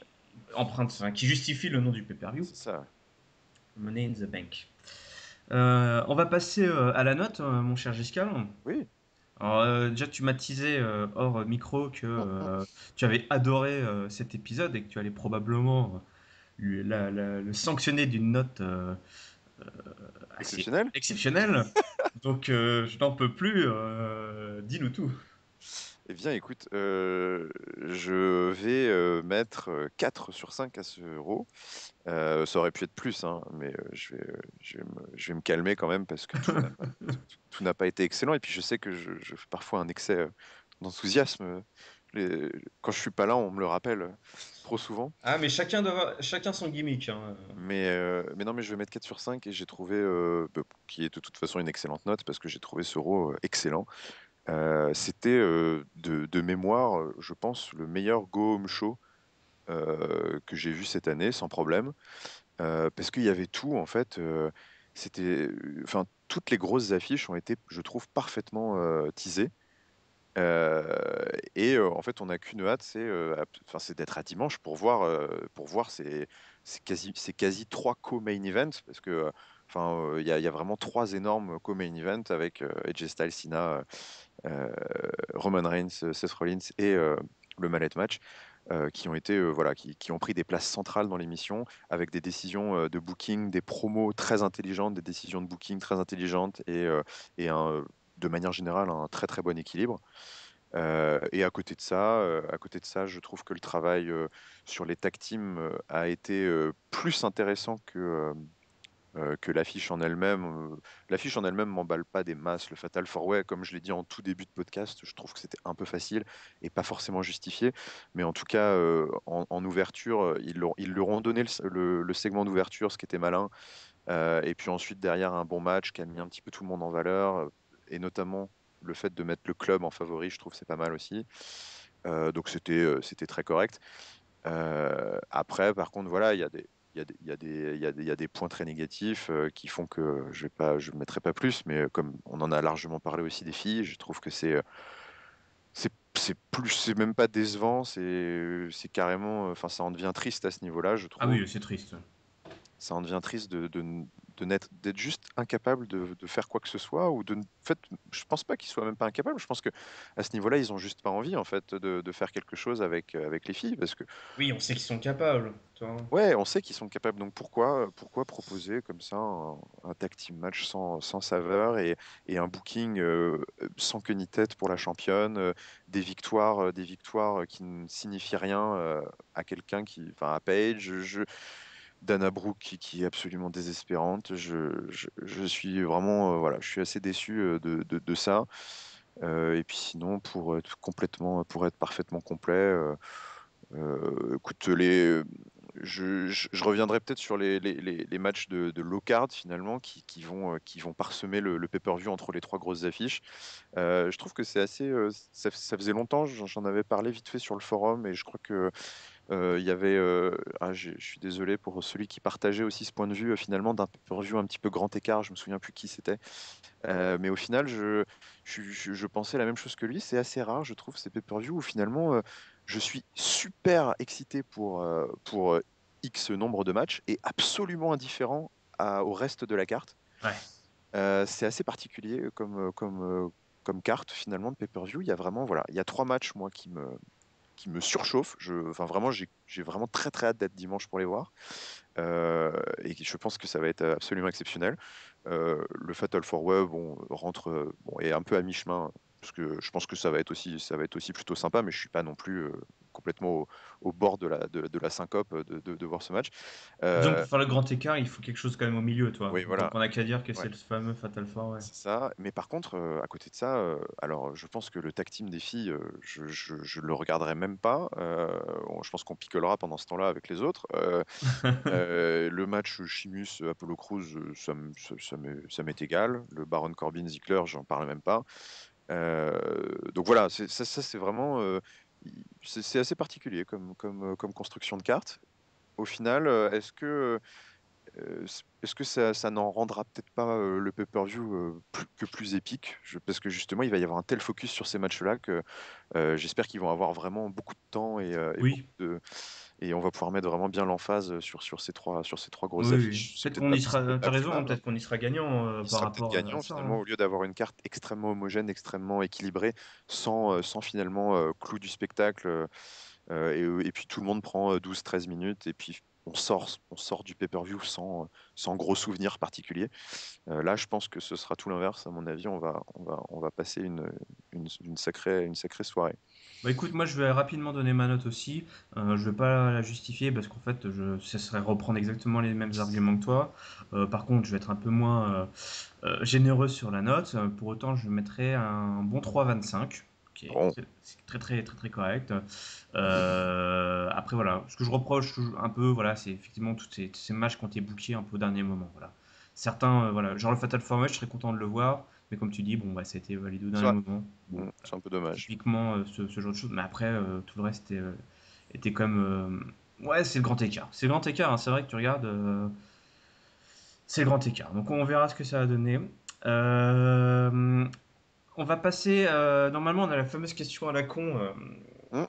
enfin, qui justifie le nom du pay-per-view, c'est ça. Money in the Bank. On va passer à la note, mon cher Giscal. Oui. Alors, déjà, tu m'as teasé hors micro que tu avais adoré cet épisode et que tu allais probablement le sanctionner d'une note assez Exceptionnel. exceptionnelle. Donc, je n'en peux plus. Dis-nous tout. Eh bien, écoute, je vais mettre 4 sur 5 à ce euro. Ça aurait pu être plus, hein, mais je vais me calmer quand même parce que tout n'a pas été excellent. Et puis, je sais que je fais parfois un excès d'enthousiasme quand je suis pas là, on me le rappelle trop souvent. Ah, mais chacun son gimmick, hein. Mais non, mais je vais mettre 4 sur 5 et j'ai trouvé, qui est de toute façon une excellente note parce que j'ai trouvé ce Raw excellent. C'était de mémoire, je pense, le meilleur Go Home Show que j'ai vu cette année, sans problème. Parce qu'il y avait tout, en fait. Enfin, toutes les grosses affiches ont été, je trouve, parfaitement teasées. En fait, on n'a qu'une hâte, enfin, c'est d'être à dimanche pour voir c'est quasi trois co-main events parce que enfin, il y a vraiment trois énormes co-main events avec AJ Styles, Cena, Roman Reigns, Seth Rollins et le Mallet Match. Qui ont été voilà qui ont pris des places centrales dans l'émission avec des décisions de booking, des promos très intelligentes, des décisions de booking très intelligentes et de manière générale un très très bon équilibre. Et à côté de ça, je trouve que le travail sur les tag teams a été plus intéressant que l'affiche en elle-même. L'affiche en elle-même m'emballe pas des masses. Le Fatal 4-Way, comme je l'ai dit en tout début de podcast, je trouve que c'était un peu facile et pas forcément justifié. Mais en tout cas, en ouverture, ils leur ont donné le segment d'ouverture, ce qui était malin. Et puis ensuite, derrière, un bon match qui a mis un petit peu tout le monde en valeur. Et notamment, le fait de mettre le club en favori, je trouve que c'est pas mal aussi. Donc c'était très correct. Après, par contre, voilà, il y a des, il y a des, il y a des, il y a des, il y a des points très négatifs qui font que je ne mettrai pas plus, mais comme on en a largement parlé aussi des filles, je trouve que c'est même pas décevant, c'est carrément, enfin, ça en devient triste à ce niveau-là, je Ah trouve. oui, c'est triste. Ça en devient triste d'être juste incapable de faire quoi que ce soit en fait, je pense pas qu'ils soient même pas incapables. Je pense que à ce niveau-là, ils ont juste pas envie en fait de faire quelque chose avec les filles parce que Oui, on sait qu'ils sont capables, toi. ouais, on sait qu'ils sont capables. Donc pourquoi proposer comme ça un tag team match sans saveur et un booking sans queue ni tête pour la championne, des victoires qui ne signifient rien à quelqu'un enfin à Paige. Dana Brooke qui est absolument désespérante. Je suis vraiment, voilà, je suis assez déçu de ça. Et puis sinon, pour être parfaitement complet, écoute, je reviendrai peut-être sur les matchs de low card finalement qui vont parsemer le pay-per-view entre les trois grosses affiches. Je trouve que c'est assez, ça faisait longtemps, j'en avais parlé vite fait sur le forum et je crois que il y avait, je suis désolé pour celui qui partageait aussi ce point de vue finalement d'un pay-per-view un petit peu grand écart, je me souviens plus qui c'était. Mais au final, je pensais la même chose que lui. C'est assez rare, je trouve, ces pay-per-view où finalement je suis super excité pour X nombre de matchs et absolument indifférent au reste de la carte. Ouais. C'est assez particulier comme carte finalement de pay-per-view. Il y a vraiment, voilà, il y a trois matchs moi qui me surchauffent. Enfin vraiment, j'ai vraiment très très hâte d'être dimanche pour les voir. Et je pense que ça va être absolument exceptionnel. Le Fatal 4-Way rentre est un peu à mi-chemin parce que je pense que ça va être aussi plutôt sympa, mais je suis pas non plus complètement au bord de la syncope de voir ce match. Disons, pour Euh, faire le grand écart, il faut quelque chose quand même au milieu, toi. oui, Donc voilà. on a qu'à dire que c'est Ouais. le fameux Fatal Four, ouais. C'est ça, mais par contre, à côté de ça, alors je pense que le tag team des filles, je le regarderai même pas. Je pense qu'on picolera pendant ce temps-là avec les autres. Le match Chimus Apollo Crews, ça m'est égal. Le Baron Corbin Ziggler, j'en parle même pas. Donc voilà, c'est vraiment, c'est assez particulier comme construction de carte. Au final, est-ce que ça n'en rendra peut-être pas le pay-per-view plus épique? Parce que justement, il va y avoir un tel focus sur ces matchs-là que j'espère qu'ils vont avoir vraiment beaucoup de temps Oui, et on va pouvoir mettre vraiment bien l'emphase sur ces trois grosses oui, oui. affiches. C'est Peut-être peut-être qu'on pas, y c'est sera, peut-être t'as pas plus raison, hein, mal, hein. peut-être qu'on y sera gagnant Il par sera peut-être rapport à gagnant ça, finalement hein. au lieu d'avoir une carte extrêmement homogène, extrêmement équilibrée, sans finalement clou du spectacle. Et puis tout le monde prend 12-13 minutes et puis on sort du pay-per-view sans gros souvenirs particuliers. Là, je pense que ce sera tout l'inverse. À mon avis, on va passer une sacrée soirée. Bah écoute, moi je vais rapidement donner ma note aussi. Je vais pas la justifier parce qu'en fait, ce serait reprendre exactement les mêmes arguments que toi. Par contre, je vais être un peu moins généreux sur la note. Pour autant, je mettrai un bon 3,25. Ok, Bon. c'est très très très très correct. Après voilà, ce que je reproche un peu, voilà, c'est effectivement tous ces matchs qui ont été bookés un peu au dernier moment. Voilà. Certains, voilà, genre le Fatal 4 je serais content de le voir, mais comme tu dis, bon, bah, ça a été validé au dernier moment. Bon, C'est un peu dommage. typiquement ce genre de choses. Mais après, tout le reste était quand même. Ouais, c'est le grand écart. C'est le grand écart, hein. C'est vrai que tu regardes. C'est le grand écart. Donc on verra ce que ça va donner. Euh, on va passer. Normalement, on a la fameuse question à la con. Hum,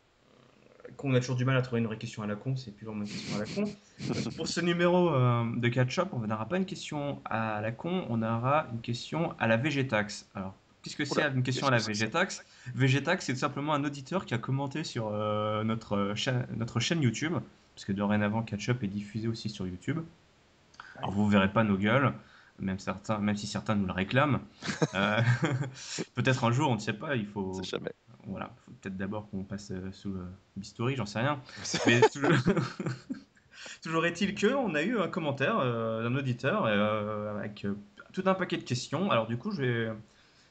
Qu'on a toujours du mal à trouver une vraie question à la con. C'est plus vraiment une question à la con. Pour ce numéro de catch-up, on n'aura pas une question à la con. On aura une question à la Végétax. Alors, qu'est-ce que c'est Oula, une question qu'est-ce à la que c'est que ça? Végétax? Végétax, c'est tout simplement un auditeur qui a commenté sur notre chaîne YouTube. Parce que dorénavant, catch-up est diffusé aussi sur YouTube. Alors vous verrez pas nos gueules, même si certains nous le réclament. Euh, peut-être un jour, on ne sait pas. Il On sait faut, jamais. voilà, faut peut-être d'abord qu'on passe sous Bistouri, j'en sais rien. C'est- Mais toujours, toujours est-il que on a eu un commentaire d'un auditeur avec tout un paquet de questions. Alors du coup,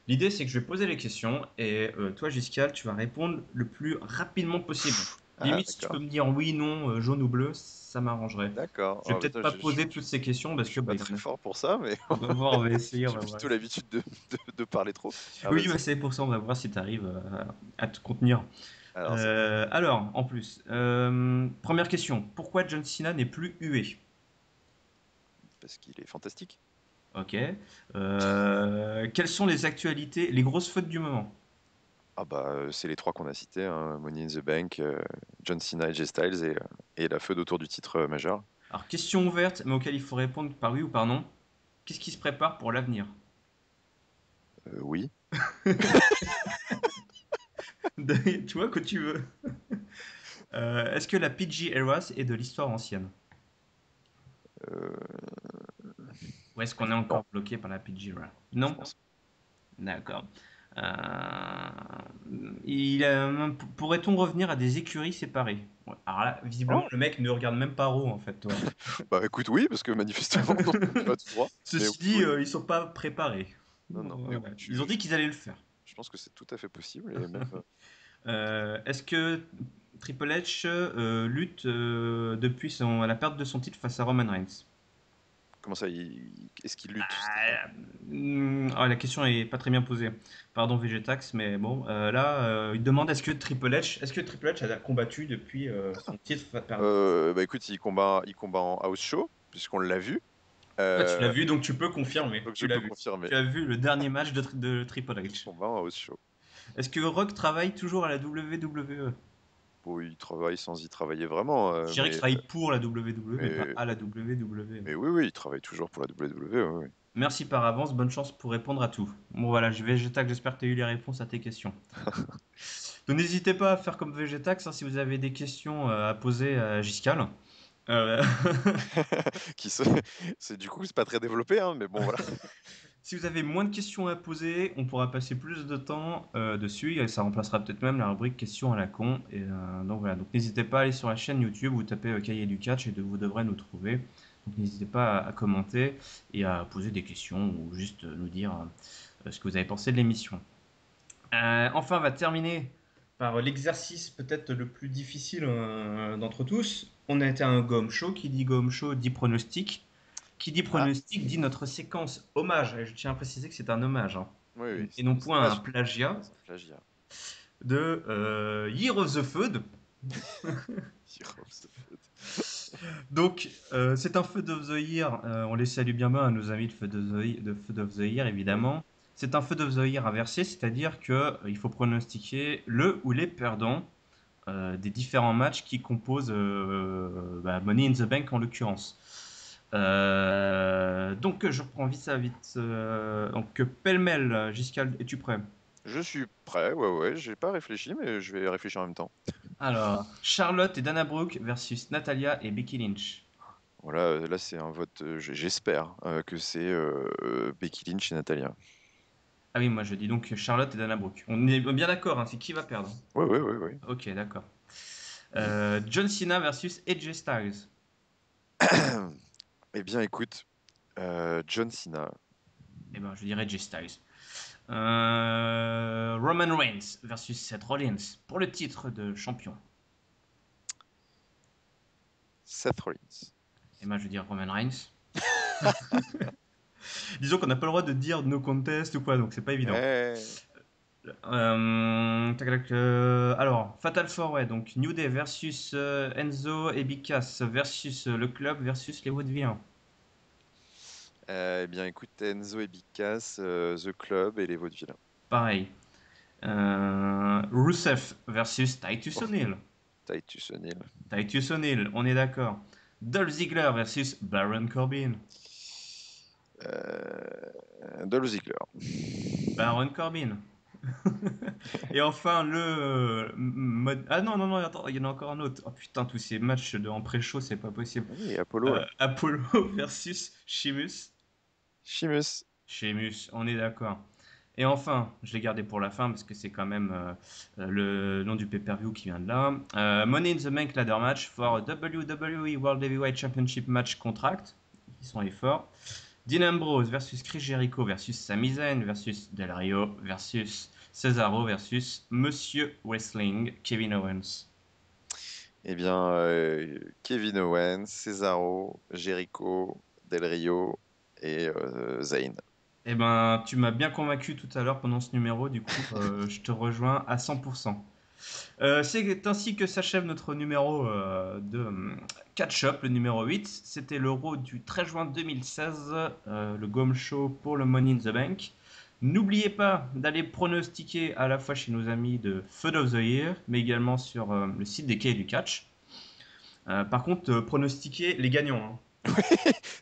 l'idée c'est que je vais poser les questions et toi, Giscal, tu vas répondre le plus rapidement possible. Ah, Limite, si tu peux d'accord. me dire oui, non, jaune ou bleu, ça m'arrangerait. D'accord. Je vais Oh, peut-être putain, pas poser toutes ces questions je parce que suis bah, pas il en très a. fort pour ça, mais On va voir, on va essayer, on j'ai va voir. plutôt l'habitude de parler trop. Ah, Oui, bah, vas-y. c'est pour ça, on va voir si tu arrives à te contenir. Alors, c'est parti. Alors, en plus, première question. Pourquoi John Cena n'est plus hué? Parce qu'il est fantastique. Ok. Quelles sont les actualités, les grosses fautes du moment? Ah bah, c'est les trois qu'on a cités, hein, Money in the Bank, John Cena et Jay Styles et la feud autour du titre majeur. Alors, question ouverte, mais auquel il faut répondre par oui ou par non. Qu'est-ce qui se prépare pour l'avenir? Oui. Tu vois que tu veux. Est-ce que la PG Era est de l'histoire ancienne? Euh, Ou est-ce qu'on est non, encore bloqué par la PG Era? je Non? pense. D'accord. Euh, pourrait-on revenir à des écuries séparées? Ouais, alors là, visiblement, Oh, le mec ne regarde même pas Raw, en fait, toi. bah écoute, oui, parce que manifestement, non, pas tout droit. Mais Ceci oui, dit, oui. ils sont pas préparés. Non, non, mais oui, Voilà. Ils ont dit qu'ils allaient le faire. je pense que c'est tout à fait possible. Et même, Est-ce que Triple H lutte depuis la perte de son titre face à Roman Reigns? comment ça, est-ce qu'il lutte? C'est-à-dire, La question est pas très bien posée. Pardon Vegetax, mais bon, là, il demande est-ce que Triple H a combattu depuis son titre perdu? bah écoute, il combat en house show, puisqu'on l'a vu. Ah, tu l'as Euh, vu, donc tu peux confirmer. donc je Tu l'as peux vu. confirmer. Tu as vu le dernier match de Triple Il H. combat en house show. Est-ce que Rock travaille toujours à la WWE? Bon, il travaille sans y travailler vraiment, Je dirais qu'il travaille pour la WWE, mais pas mais, à la WWE. mais oui, oui, il travaille toujours pour la WWE. Oui, oui. Merci par avance, bonne chance pour répondre à tout. Bon voilà, Vegetax, j'espère que tu as eu les réponses à tes questions. Donc n'hésitez pas à faire comme Vegetax hein, si vous avez des questions à poser à Giscal. Euh, Qui se- du coup, c'est pas très développé, hein, mais bon, voilà. Si vous avez moins de questions à poser, on pourra passer plus de temps dessus et ça remplacera peut-être même la rubrique questions à la con. Et, donc voilà, donc n'hésitez pas à aller sur la chaîne YouTube, vous tapez Cahier du Catch et vous devrez nous trouver. Donc n'hésitez pas à commenter et à poser des questions ou juste nous dire ce que vous avez pensé de l'émission. Enfin, on va terminer par l'exercice peut-être le plus difficile d'entre tous. On a été à un Gomme Show. Qui dit Gomme Show dit pronostic. Qui dit Ah, pronostic dit notre séquence hommage. Et je tiens à préciser que c'est un hommage hein, oui, oui, et non c'est point pas un plagiat c'est un plagiat. de Year of the Feud. Hero of the Foot. Donc, c'est un Feud of the Year. On les salue bien bas à nos amis de Feud of the Year, Mm. évidemment. C'est un Feud of the Year inversé, c'est-à-dire que il faut pronostiquer le ou les perdants des différents matchs qui composent Money in the Bank en l'occurrence. Donc je reprends vite ça vite. Donc pêle-mêle, Giscal, es-tu prêt? Je suis prêt, ouais, ouais, j'ai pas réfléchi, mais je vais réfléchir en même temps. Alors, Charlotte et Dana Brooke versus Natalia et Becky Lynch. Voilà, là, c'est un vote, j'espère que c'est Becky Lynch et Natalia. Ah oui, moi je dis donc Charlotte et Dana Brooke. On est bien d'accord, hein, c'est qui va perdre? Ouais, ouais, ouais, ouais. Ok, d'accord. John Cena versus AJ Styles. Eh bien, écoute, John Cena. Eh ben, je dirais AJ Styles. Roman Reigns versus Seth Rollins pour le titre de champion. Seth Rollins. Et moi, je veux dire Roman Reigns. Disons qu'on n'a pas le droit de dire no contest ou quoi, donc c'est pas évident. Ouais. Alors, Fatal 4 Way, donc New Day versus Enzo et Big Cass versus le club versus les Woodvillains. Eh bien, écoute, Enzo et Big Cass, The Club et les Vaudevillains. Pareil. Rusev versus Titus O'Neil. Titus O'Neil. Titus O'Neil, on est d'accord. Dolph Ziggler versus Baron Corbin. Dolph Ziggler. Baron Corbin. Et enfin, le mode. Ah non, non, non, attends, il y en a encore un autre. Oh putain, tous ces matchs en pré-show, c'est pas possible. Oui, Apollo. Ouais. Apollo versus Sheamus. Sheamus. Sheamus, on est d'accord. Et enfin, je l'ai gardé pour la fin parce que c'est quand même le nom du pay-per-view qui vient de là. Money in the Bank Ladder Match for WWE World Heavyweight Championship Match Contract. Ils sont les forts. Dean Ambrose versus Chris Jericho versus Sami Zayn versus Del Rio versus Cesaro versus Monsieur Wrestling Kevin Owens. Eh bien, Kevin Owens, Cesaro, Jericho, Del Rio et Zayn. Eh ben, tu m'as bien convaincu tout à l'heure pendant ce numéro, du coup, je te rejoins à 100%. C'est ainsi que s'achève notre numéro de Catch-Up, le numéro 8. C'était l'Euro du 13 juin 2016, le Gom Show pour le Money in the Bank. N'oubliez pas d'aller pronostiquer à la fois chez nos amis de Fun of the Year, mais également sur le site des Quais du Catch. Par contre, pronostiquez les gagnants. Hein.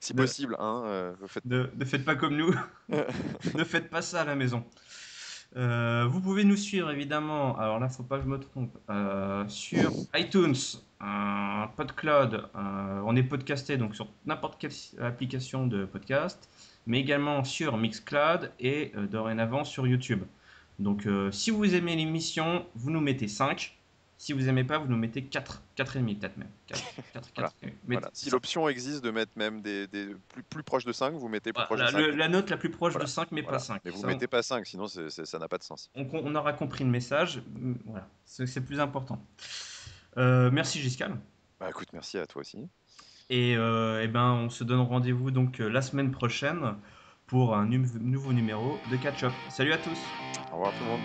Si possible, hein, Ne faites pas comme nous. Ne faites pas ça à la maison. Vous pouvez nous suivre évidemment, alors là faut pas que je me trompe, sur iTunes, PodCloud, on est podcasté donc sur n'importe quelle application de podcast, mais également sur Mixcloud et dorénavant sur YouTube. Donc si vous aimez l'émission, vous nous mettez 5. Si vous aimez pas, vous nous mettez 4, 4,5 peut-être même. 4, voilà. Voilà. Si l'option existe de mettre même des plus proches de 5, vous mettez plus proche de 5. La note la plus proche voilà. de 5, mais voilà. pas 5. Mais vous ne mettez pas 5, sinon ça n'a pas de sens. On aura compris le message. Voilà, c'est plus important. Merci Giscard. Bah écoute, merci à toi aussi. Et ben, on se donne rendez-vous donc la semaine prochaine pour un nouveau numéro de Catch Up. Salut à tous. Au revoir tout le monde.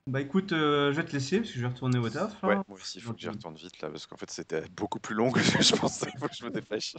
Bah écoute, je vais te laisser parce que je vais retourner au taf. Ouais, moi aussi, il faut que j'y retourne vite là parce qu'en fait c'était beaucoup plus long que je pensais. Il faut que je me dépêche.